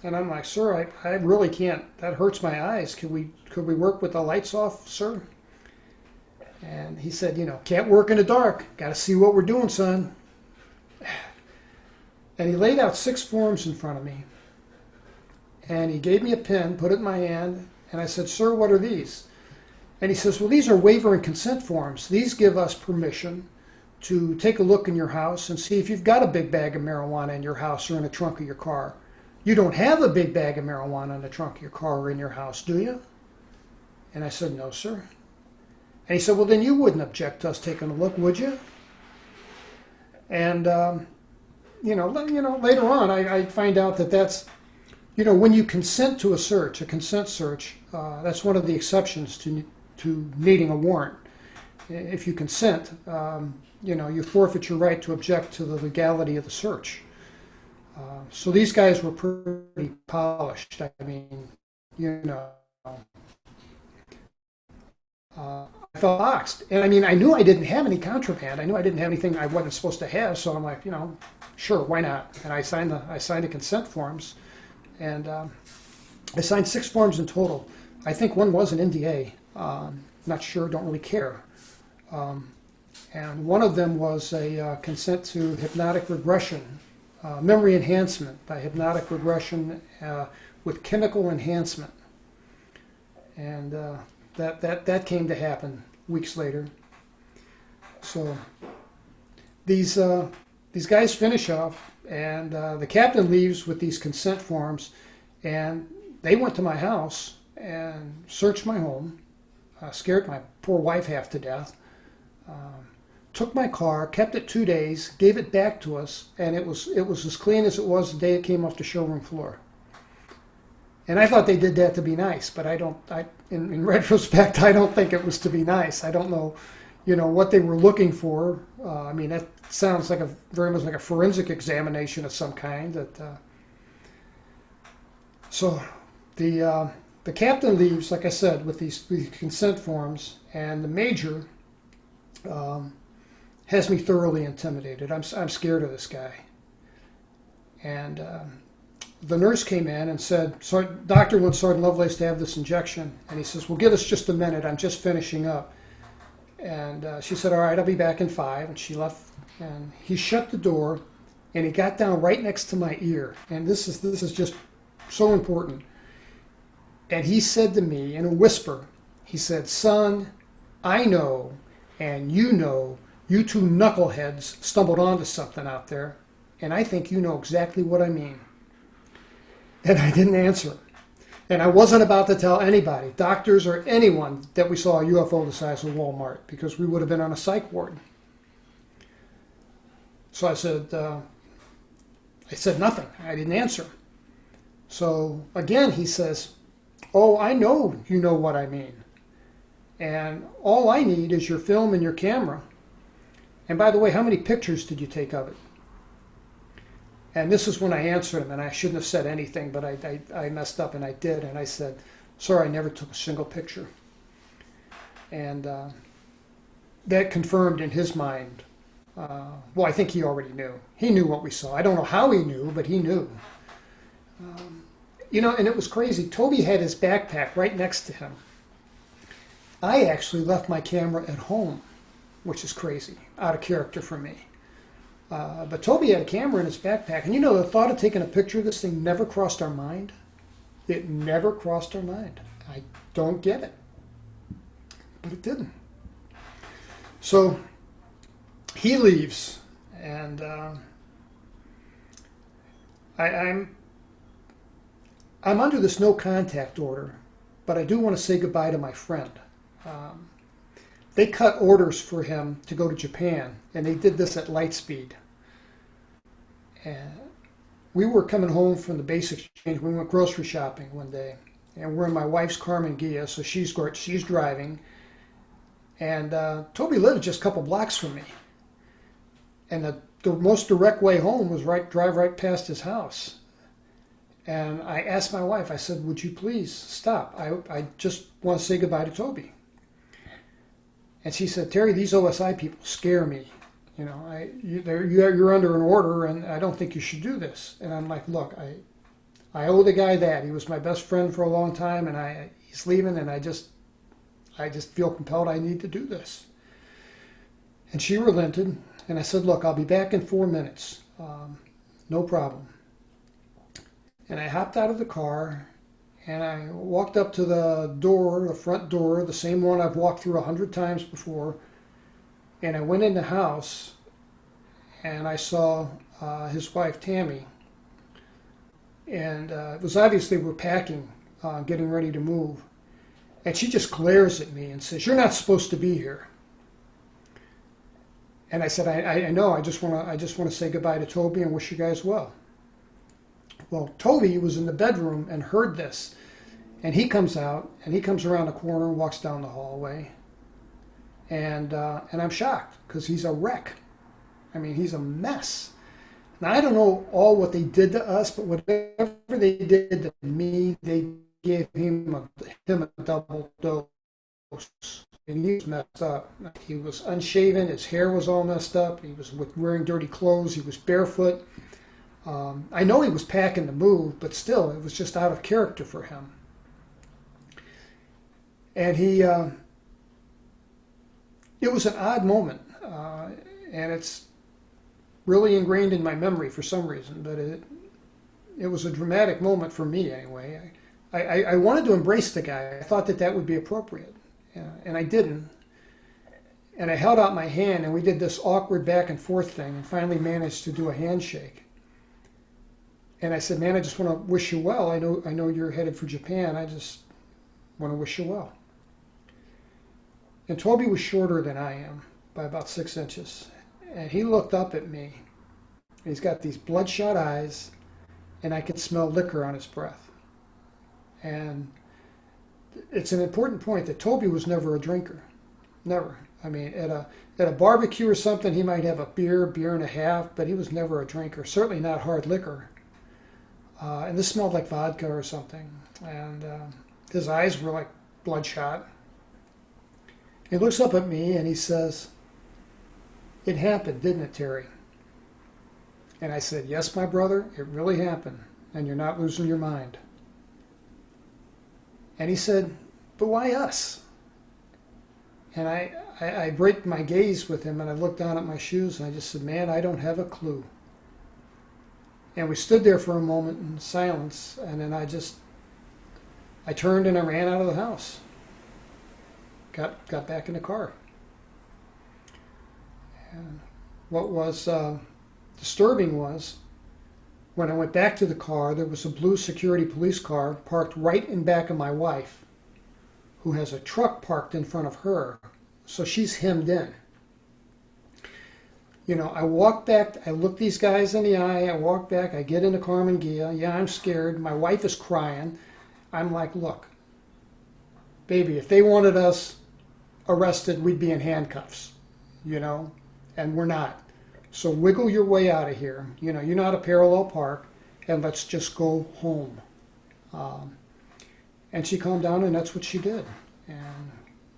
and I'm like, sir, I really can't. That hurts my eyes. Could we work with the lights off, sir? And he said, can't work in the dark. Got to see what we're doing, son. And he laid out 6 forms in front of me, and he gave me a pen, put it in my hand, and I said, sir, what are these? And he says, well, these are waiver and consent forms. These give us permission to take a look in your house and see if you've got a big bag of marijuana in your house or in the trunk of your car. You don't have a big bag of marijuana in the trunk of your car or in your house, do you? And I said, no, sir. And he said, well, then you wouldn't object to us taking a look, would you? And, later on, I find out that that's, when you consent to a consent search, that's one of the exceptions to needing a warrant. If you consent, you forfeit your right to object to the legality of the search. So these guys were pretty polished. I mean, I felt boxed. And I mean, I knew I didn't have any contraband. I knew I didn't have anything I wasn't supposed to have. So I'm like, sure, why not? And I signed the consent forms. And I signed 6 forms in total. I think one was an NDA. Not sure, don't really care. And one of them was a consent to hypnotic regression, memory enhancement by hypnotic regression with chemical enhancement. And that came to happen weeks later. So these guys finish off, and the captain leaves with these consent forms, and they went to my house and searched my home, scared my poor wife half to death, took my car, kept it 2 days, gave it back to us, and it was as clean as it was the day it came off the showroom floor. And I thought they did that to be nice, but in retrospect, I don't think it was to be nice. I don't know, what they were looking for. I mean, that sounds like very much like a forensic examination of some kind. So the captain leaves, like I said, with these consent forms, and the major has me thoroughly intimidated. I'm scared of this guy. And the nurse came in and said, Doctor wants Sergeant Lovelace to have this injection. And he says, well, give us just a minute. I'm just finishing up. And she said, all right, I'll be back in 5. And she left. And he shut the door, and he got down right next to my ear. And this is just so important. And he said to me in a whisper, he said, son, I know, and you two knuckleheads stumbled onto something out there, and I think you know exactly what I mean. And I didn't answer. And I wasn't about to tell anybody, doctors or anyone, that we saw a UFO the size of Walmart, because we would have been on a psych ward. So I said nothing. I didn't answer. So again, he says, oh, I know you know what I mean. And all I need is your film and your camera. And by the way, how many pictures did you take of it? And this is when I answered him, and I shouldn't have said anything, but I messed up, and I did. And I said, sir, I never took a single picture. And that confirmed in his mind. Well, I think he already knew. He knew what we saw. I don't know how he knew, but he knew. And it was crazy. Toby had his backpack right next to him. I actually left my camera at home, which is crazy, out of character for me. But Toby had a camera in his backpack. And the thought of taking a picture of this thing never crossed our mind. It never crossed our mind. I don't get it. But it didn't. So he leaves, and I'm under this no contact order, but I do want to say goodbye to my friend. they cut orders for him to go to Japan, and they did this at light speed. And we were coming home from the base exchange. We went grocery shopping one day, and we're in my wife's Carmen Ghia, so she's driving. And Toby lived just a couple blocks from me. And the most direct way home was drive right past his house. And I asked my wife, I said, would you please stop? I just want to say goodbye to Toby. And she said, Terry, these OSI people scare me. You know, you're under an order, and I don't think you should do this. And I'm like, look, I owe the guy that. He was my best friend for a long time, and he's leaving, and I just feel compelled I need to do this. And she relented, and I said, look, I'll be back in 4 minutes. No problem. And I hopped out of the car, and I walked up to the door, the front door, the same one I've walked through 100 times before. And I went in the house, and I saw his wife, Tammy. And it was obviously we're packing, getting ready to move. And she just glares at me and says, you're not supposed to be here. And I said, I know, I just want to say goodbye to Toby and wish you guys well. Well, Toby was in the bedroom and heard this. And he comes out, and he comes around the corner and walks down the hallway. And I'm shocked, because he's a wreck. I mean, he's a mess. Now, I don't know all what they did to us, but whatever they did to me, they gave him a double dose. And he was messed up. He was unshaven. His hair was all messed up. He was wearing dirty clothes. He was barefoot. I know he was packing to move, but still, it was just out of character for him. And it was an odd moment, and it's really ingrained in my memory for some reason, but it was a dramatic moment for me anyway. I wanted to embrace the guy. I thought that would be appropriate, and I didn't. And I held out my hand, and we did this awkward back and forth thing, and finally managed to do a handshake. And I said, man, I just want to wish you well. I know you're headed for Japan. I just want to wish you well. And Toby was shorter than I am by about 6 inches. And he looked up at me. He's got these bloodshot eyes, and I could smell liquor on his breath. And it's an important point that Toby was never a drinker. Never. I mean, at a barbecue or something, he might have a beer and a half, but he was never a drinker. Certainly not hard liquor. And this smelled like vodka or something. And his eyes were like bloodshot. He looks up at me and he says, it happened, didn't it, Terry? And I said, yes, my brother, it really happened. And you're not losing your mind. And he said, but why us? And I break my gaze with him, and I looked down at my shoes, and I just said, man, I don't have a clue. And we stood there for a moment in silence, and then I turned and I ran out of the house. Got back in the car. And what was disturbing was, when I went back to the car, there was a blue security police car parked right in back of my wife, who has a truck parked in front of her, so she's hemmed in. You know, I walk back, I look these guys in the eye, I walk back, I get into Carmen Ghia, yeah, I'm scared, my wife is crying. I'm like, look, baby, if they wanted us arrested, we'd be in handcuffs, you know, and we're not. So wiggle your way out of here. You know, you're not a parallel park, and let's just go home. And she calmed down, and that's what she did. And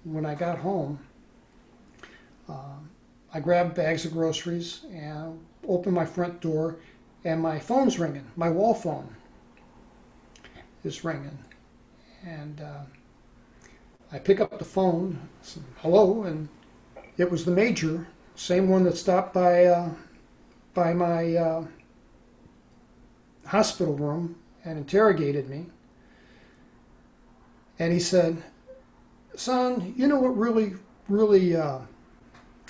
when I got home, I grabbed bags of groceries and opened my front door, and my phone's ringing. My wall phone is ringing. And I pick up the phone, said, hello, and it was the major, same one that stopped by my hospital room and interrogated me. And he said, son, you know what really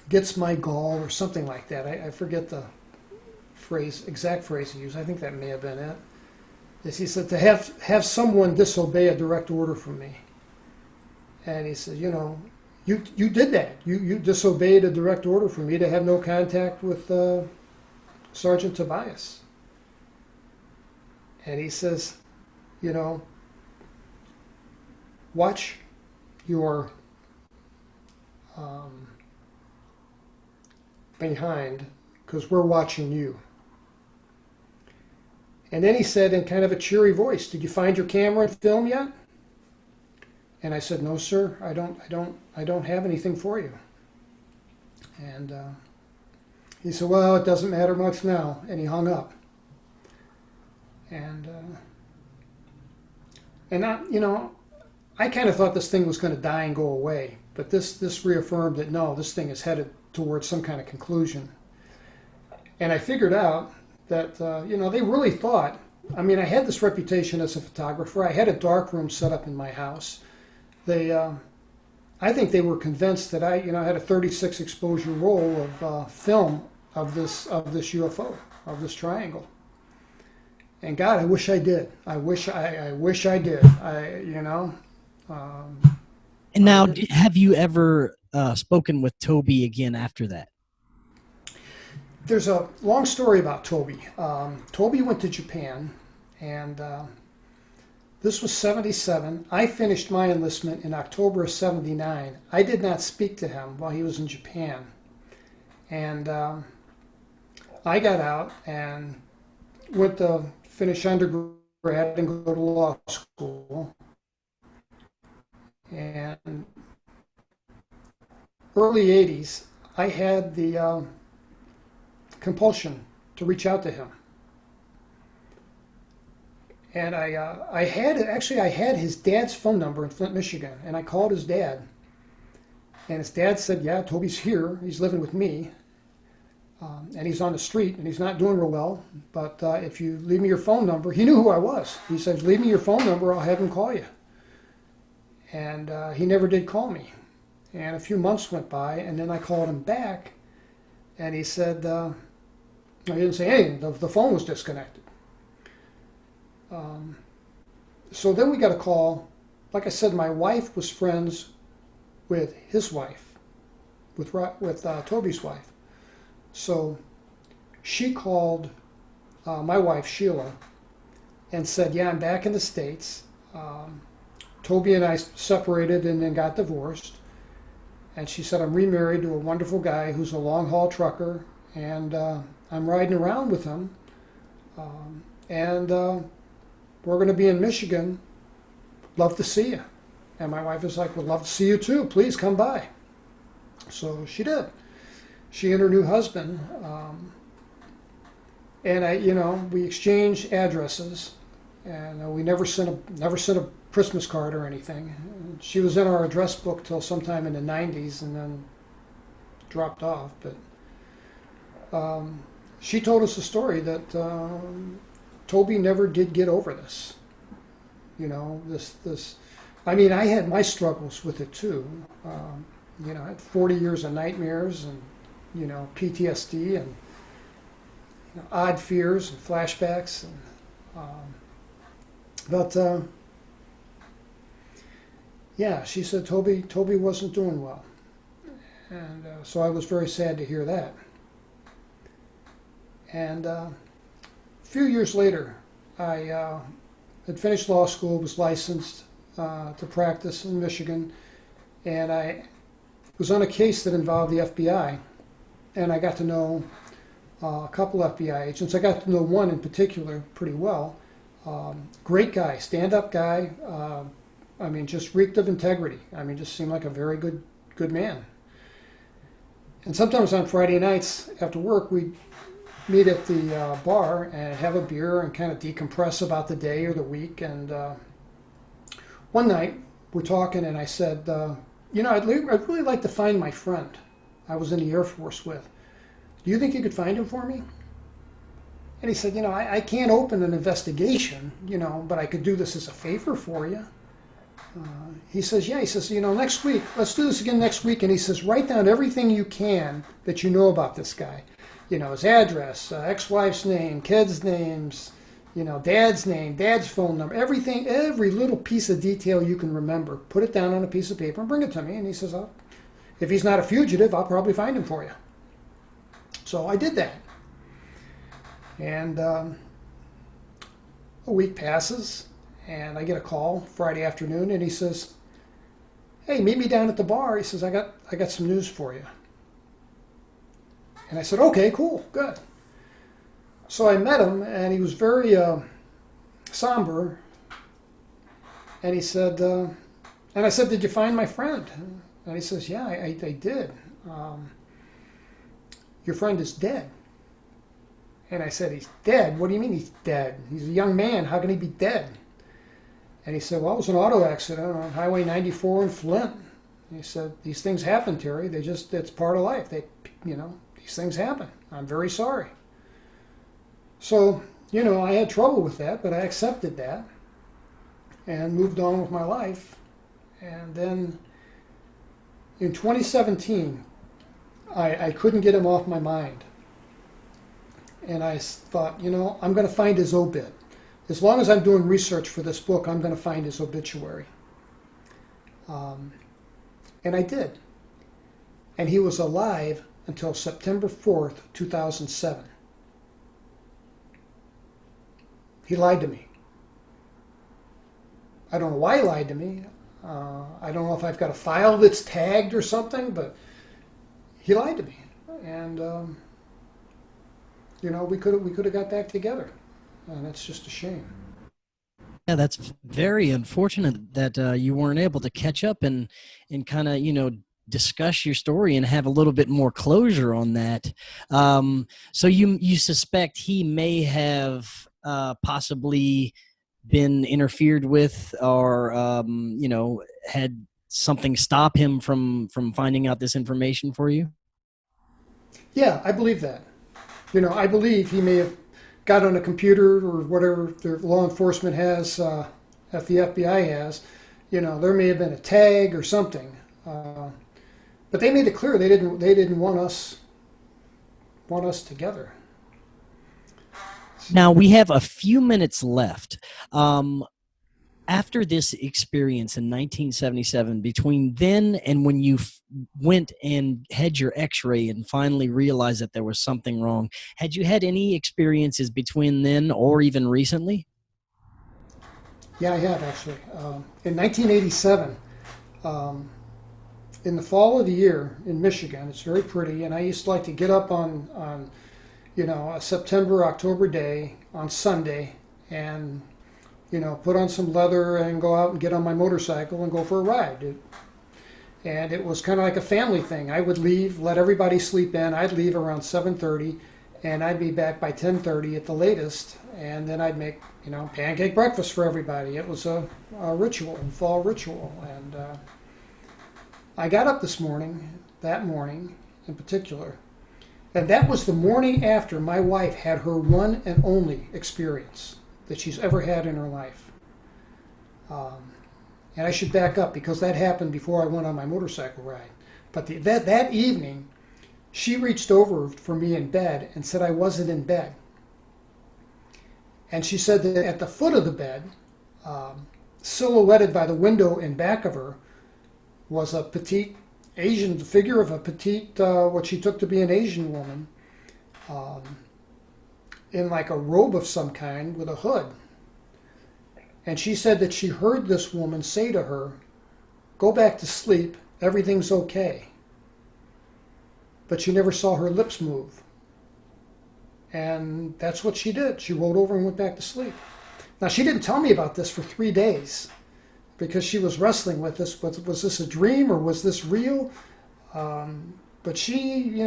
gets my gall, or something like that. I forget the exact phrase he used. I think that may have been it. Is he said to have someone disobey a direct order from me. And he said, you know, you did that. You disobeyed a direct order from me to have no contact with Sergeant Tobias. And he says, you know, watch your behind, because we're watching you. And then he said in kind of a cheery voice, "Did you find your camera and film yet?" And I said, "No, sir. I don't have anything for you." And he said, "Well, it doesn't matter much now." And he hung up. And I kind of thought this thing was going to die and go away, but this reaffirmed that no, this thing is headed towards some kind of conclusion. And I figured out that they really thought. I mean, I had this reputation as a photographer. I had a darkroom set up in my house. I think they were convinced that I had a 36 exposure roll of film of this UFO, of this triangle. And God, I wish I did. I wish I did. And now, have you ever spoken with Toby again after that? There's a long story about Toby. Toby went to Japan, and this was 77. I finished my enlistment in October of 79. I did not speak to him while he was in Japan. And I got out and went to finish undergrad and go to law school. And early 80s, I had the compulsion to reach out to him. And I had his dad's phone number in Flint, Michigan, and I called his dad. And his dad said, "Yeah, Toby's here. He's living with me. And he's on the street, and he's not doing real well. But if you leave me your phone number," he knew who I was. He said, "Leave me your phone number, I'll have him call you." And he never did call me. And a few months went by, and then I called him back, and he said, he didn't say anything. The phone was disconnected. So then we got a call. Like I said, my wife was friends with his wife, with Toby's wife. So she called my wife, Sheila, and said, "Yeah, I'm back in the States. Toby and I separated and then got divorced." And she said, "I'm remarried to a wonderful guy who's a long-haul trucker, and I'm riding around with him. And we're going to be in Michigan. Love to see you." And my wife was like, "We'd love to see you too. Please come by." So she did. She and her new husband. And we exchanged addresses, and we never sent a Christmas card or anything. She was in our address book till sometime in the 90s, and then dropped off. But she told us a story that Toby never did get over this. This. I mean, I had my struggles with it too. I had 40 years of nightmares and PTSD and odd fears and flashbacks. But yeah, she said Toby wasn't doing well, and so I was very sad to hear that. And a few years later, I had finished law school, was licensed to practice in Michigan, and I was on a case that involved the FBI, and I got to know a couple FBI agents. I got to know one in particular pretty well. Great guy, stand-up guy. Just reeked of integrity. Just seemed like a very good man. And sometimes on Friday nights after work, we'd meet at the bar and have a beer and kind of decompress about the day or the week. And one night we're talking, and I said, I'd really like to find my friend I was in the Air Force with. Do you think you could find him for me? And he said, I can't open an investigation, but I could do this as a favor for you. He says, yeah. He says, next week, let's do this again next week. And he says, write down everything you can that you know about this guy. His address, ex-wife's name, kids' names, dad's name, dad's phone number, everything, every little piece of detail you can remember. Put it down on a piece of paper and bring it to me. And he says, if he's not a fugitive, I'll probably find him for you. So I did that. And a week passes, and I get a call Friday afternoon, and he says, "Hey, meet me down at the bar." He says, I got some news for you. And I said, "Okay, cool, good." So I met him, and he was very somber. And he said, and I said, "Did you find my friend?" And he says, "Yeah, I did. Your friend is dead." And I said, "He's dead? What do you mean he's dead? He's a young man. How can he be dead?" And he said, "Well, it was an auto accident on Highway 94 in Flint." He said, "These things happen, Terry. It's part of life. These things happen. I'm very sorry." So, I had trouble with that, but I accepted that and moved on with my life. And then in 2017, I couldn't get him off my mind. And I thought, I'm going to find his obit. As long as I'm doing research for this book, I'm going to find his obituary. And I did. And he was alive until September 4th, 2007. He lied to me. I don't know why he lied to me. I don't know if I've got a file that's tagged or something, but he lied to me. And, we could have got back together. And that's just a shame. Yeah, that's very unfortunate that you weren't able to catch up and kind of, discuss your story and have a little bit more closure on that. So you suspect he may have possibly been interfered with, or had something stop him from finding out this information for you? Yeah, I believe that. I believe he may have got on a computer or whatever the law enforcement has, if the FBI has. There may have been a tag or something. But they made it clear they didn't want us together. Now we have a few minutes left. After this experience in 1977, between then and when you went and had your x-ray and finally realized that there was something wrong, had you had any experiences between then or even recently? Yeah, I have actually. In 1987, in the fall of the year in Michigan, it's very pretty, and I used to like to get up on a September, October day on Sunday and put on some leather and go out and get on my motorcycle and go for a ride. And it was kind of like a family thing. I would leave, let everybody sleep in. I'd leave around 7:30, and I'd be back by 10:30 at the latest. And then I'd make, pancake breakfast for everybody. It was a ritual, a fall ritual. And I got up that morning in particular, and that was the morning after my wife had her one and only experience that she's ever had in her life. And I should back up because that happened before I went on my motorcycle ride. But that evening, she reached over for me in bed and said I wasn't in bed. And she said that at the foot of the bed, silhouetted by the window in back of her, was a petite Asian, the figure of a petite, what she took to be an Asian woman, in like a robe of some kind with a hood. And she said that she heard this woman say to her, "Go back to sleep, everything's okay." But she never saw her lips move. And that's what she did. She rolled over and went back to sleep. Now, she didn't tell me about this for 3 days because she was wrestling with this. Was this a dream or was this real? But she,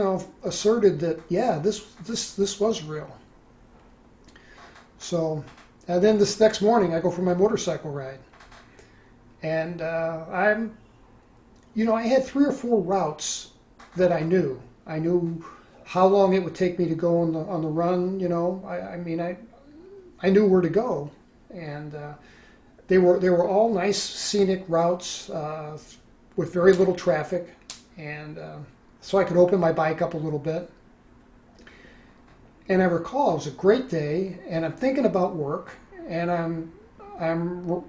asserted that, yeah, this was real. So, and then this next morning, I go for my motorcycle ride. And I had 3 or 4 routes that I knew. I knew how long it would take me to go on the run. I knew where to go, and they were all nice scenic routes with very little traffic, and so I could open my bike up a little bit. And I recall it was a great day, and I'm thinking about work, and I'm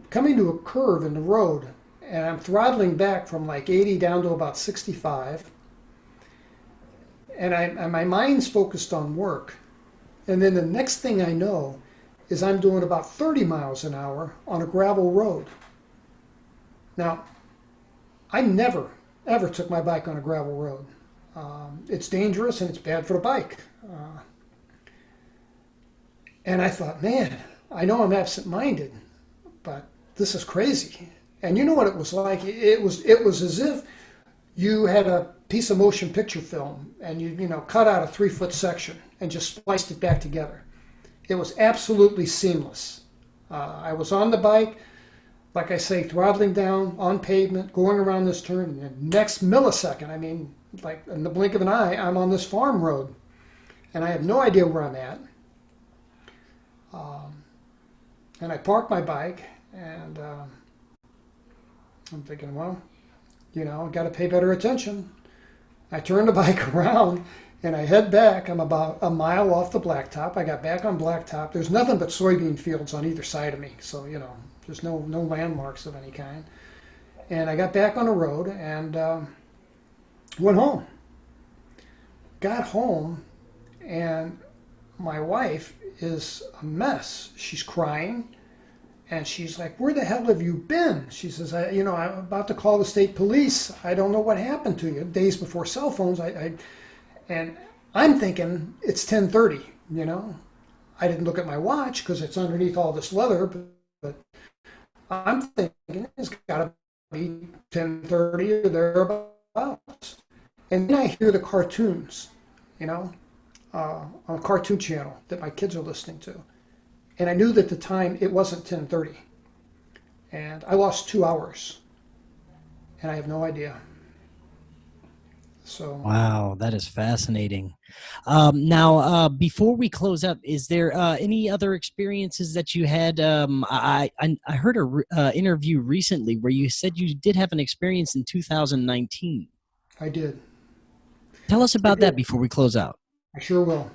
coming to a curve in the road, and I'm throttling back from like 80 down to about 65. And my mind's focused on work. And then the next thing I know is I'm doing about 30 miles an hour on a gravel road. Now, I never, ever took my bike on a gravel road. It's dangerous and it's bad for the bike. And I thought, man, I know I'm absent-minded, but this is crazy. And you know what it was like? It was as if you had a piece of motion picture film and you cut out a 3-foot section and just spliced it back together. It was absolutely seamless. I was on the bike, like I say, throttling down on pavement, going around this turn, and the next millisecond, I mean, like in the blink of an eye, I'm on this farm road, and I have no idea where I'm at. And I parked my bike, and I'm thinking, well, I've got to pay better attention. I turn the bike around and I head back. I'm about a mile off the blacktop. I got back on blacktop. There's nothing but soybean fields on either side of me. So, there's no landmarks of any kind. And I got back on the road and went home. Got home and my wife is a mess. She's crying. And she's like, where the hell have you been? She says, I'm about to call the state police. I don't know what happened to you. Days before cell phones. And I'm thinking it's 10:30, I didn't look at my watch because it's underneath all this leather. But I'm thinking it's got to be 10:30 or thereabouts. And then I hear the cartoons, on a cartoon channel that my kids are listening to. And I knew that at the time it wasn't 10:30. And I lost 2 hours. And I have no idea. So wow, that is fascinating. Now, before we close up, is there any other experiences that you had? I heard a interview recently where you said you did have an experience in 2019. I did. Tell us about that before we close out. I sure will.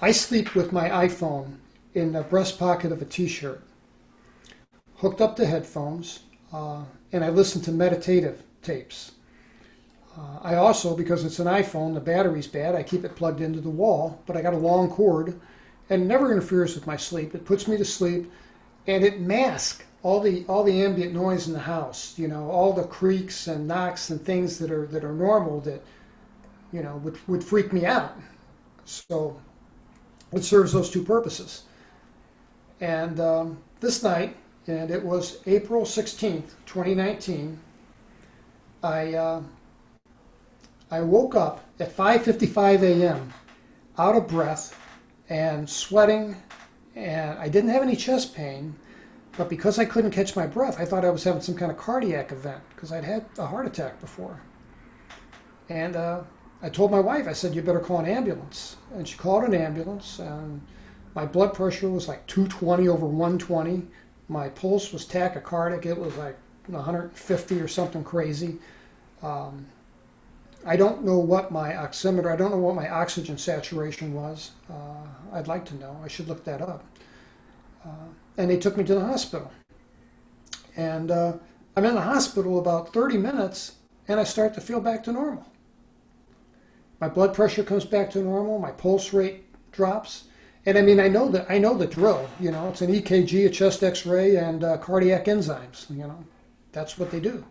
I sleep with my iPhone in the breast pocket of a t-shirt, hooked up to headphones, and I listen to meditative tapes. I also, because it's an iPhone, the battery's bad, I keep it plugged into the wall, but I got a long cord, and it never interferes with my sleep. It puts me to sleep, and it masks all the ambient noise in the house, all the creaks and knocks and things that are normal that, would freak me out. So it serves those two purposes. And this night, and it was April 16th, 2019, I woke up at 5:55 a.m. out of breath and sweating, and I didn't have any chest pain, but because I couldn't catch my breath, I thought I was having some kind of cardiac event because I'd had a heart attack before. And I told my wife, I said, you better call an ambulance. And she called an ambulance, and my blood pressure was like 220 over 120. My pulse was tachycardic. It was like 150 or something crazy. I don't know what my oximeter, I don't know what my oxygen saturation was. I'd like to know. I should look that up. And they took me to the hospital. And I'm in the hospital about 30 minutes, and I start to feel back to normal. My blood pressure comes back to normal. My pulse rate drops. And I mean, I know the drill. It's an EKG, a chest X-ray, and cardiac enzymes. That's what they do.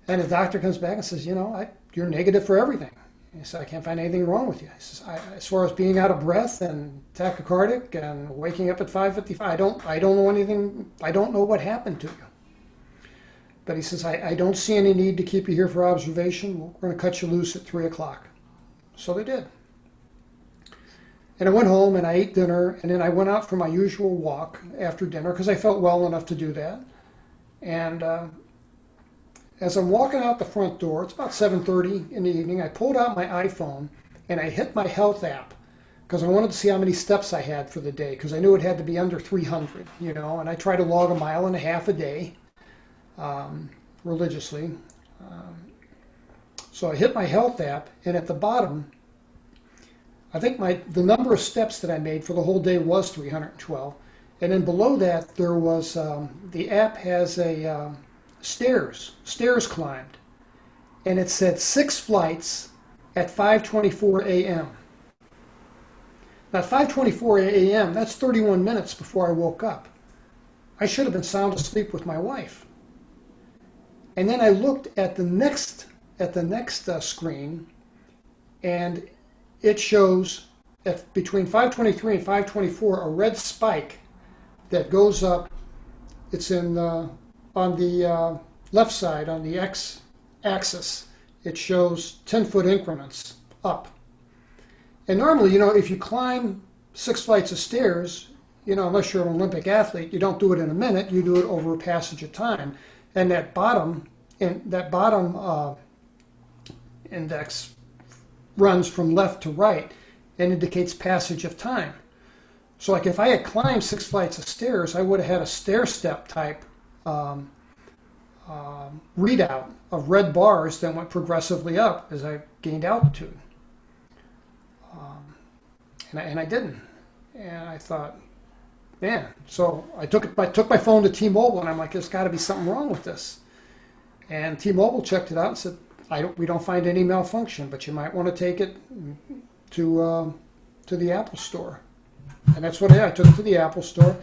And the doctor comes back and says, you're negative for everything. He said, I can't find anything wrong with you. He says, as far as being out of breath and tachycardic and waking up at 5:55, I don't know anything. I don't know what happened to you. But he says, I don't see any need to keep you here for observation. We're going to cut you loose at 3 o'clock. So they did. And I went home and I ate dinner, and then I went out for my usual walk after dinner because I felt well enough to do that. And as I'm walking out the front door, it's about 7:30 in the evening, I pulled out my iPhone and I hit my health app because I wanted to see how many steps I had for the day because I knew it had to be under 300, and I try to log 1.5 miles a day religiously. So I hit my health app, and at the bottom, I think the number of steps that I made for the whole day was 312. And then below that, there was, the app has a stairs climbed, and it said 6 flights at 5:24 a.m. Now, at 5:24 a.m., that's 31 minutes before I woke up. I should have been sound asleep with my wife. And then I looked at the next screen, and it shows at between 5:23 and 5:24 a red spike that goes up. It's in on the left side on the x-axis. It shows 10-foot increments up. And normally, you know, if you climb 6 flights of stairs, you know, unless you're an Olympic athlete, you don't do it in a minute. You do it over a passage of time. And that bottom index runs from left to right and indicates passage of time. So, like if I had climbed 6 flights of stairs, I would have had a stair step type readout of red bars that went progressively up as I gained altitude. And I didn't. And I thought, man. So I took my phone to T-Mobile, and I'm like, there's got to be something wrong with this. And T-Mobile checked it out and said, we don't find any malfunction, but you might want to take it to the Apple Store. And that's what I did. I took it to the Apple Store.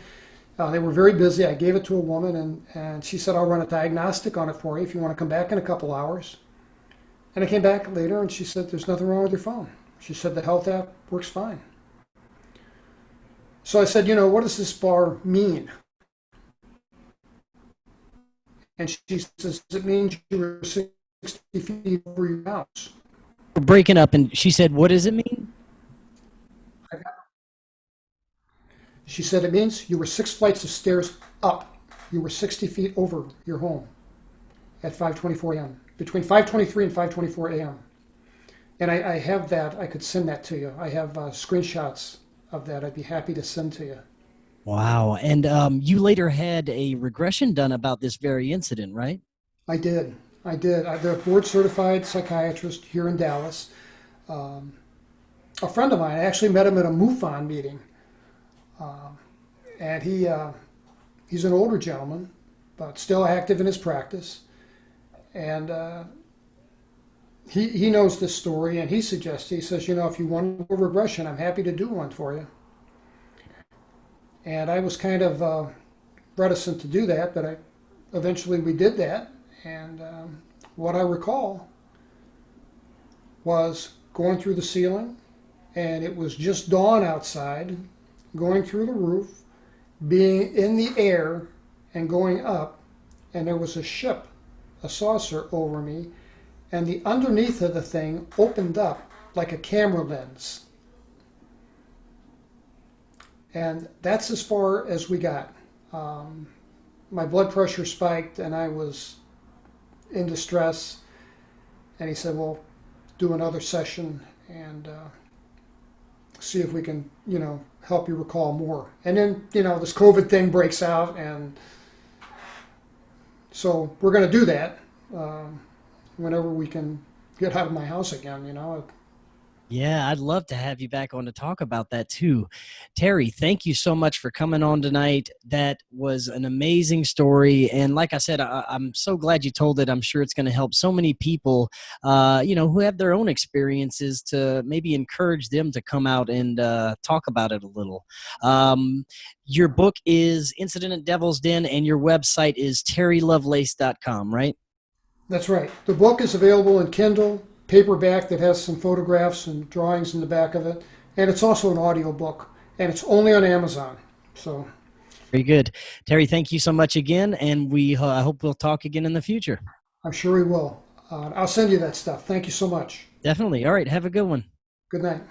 They were very busy. I gave it to a woman, and she said, I'll run a diagnostic on it for you if you want to come back in a couple hours. And I came back later, and she said, there's nothing wrong with your phone. She said the health app works fine. So I said, you know, what does this bar mean? And she says, it means you were 60 feet over your house. We're breaking up, and she said, what does it mean? She said, it means you were 6 flights of stairs up. You were 60 feet over your home at 5:24 a.m., between 5:23 and 5:24 a.m. And I have that. I could send that to you. I have screenshots of that. I'd be happy to send to you. Wow. And you later had a regression done about this very incident, right? I did. They're a board-certified psychiatrist here in Dallas. A friend of mine, I actually met him at a MUFON meeting. And he's an older gentleman, but still active in his practice. And he knows this story, and he says, you know, if you want a regression, I'm happy to do one for you. And I was kind of reticent to do that, but eventually we did that. And what I recall was going through the ceiling, and it was just dawn outside, going through the roof, being in the air and going up, and there was a ship, a saucer over me, and the underneath of the thing opened up like a camera lens. And that's as far as we got. My blood pressure spiked, and I was in distress. And he said, well, do another session and see if we can, you know, help you recall more. And then, you know, this COVID thing breaks out, and so we're going to do that whenever we can get out of my house again, you know. Yeah, I'd love to have you back on to talk about that too. Terry, thank you so much for coming on tonight. That was an amazing story. And like I said, I'm so glad you told it. I'm sure it's going to help so many people, you know, who have their own experiences to maybe encourage them to come out and talk about it a little. Your book is Incident at Devil's Den, and your website is terrylovelace.com, right? That's right. The book is available in Kindle, paperback that has some photographs and drawings in the back of it, and it's also an audio book, and it's only on Amazon. So very good. Terry, thank you so much again, and we hope we'll talk again in the future. I'm sure we will. I'll send you that stuff. Thank you so much. Definitely. All right, have a good one. Good night.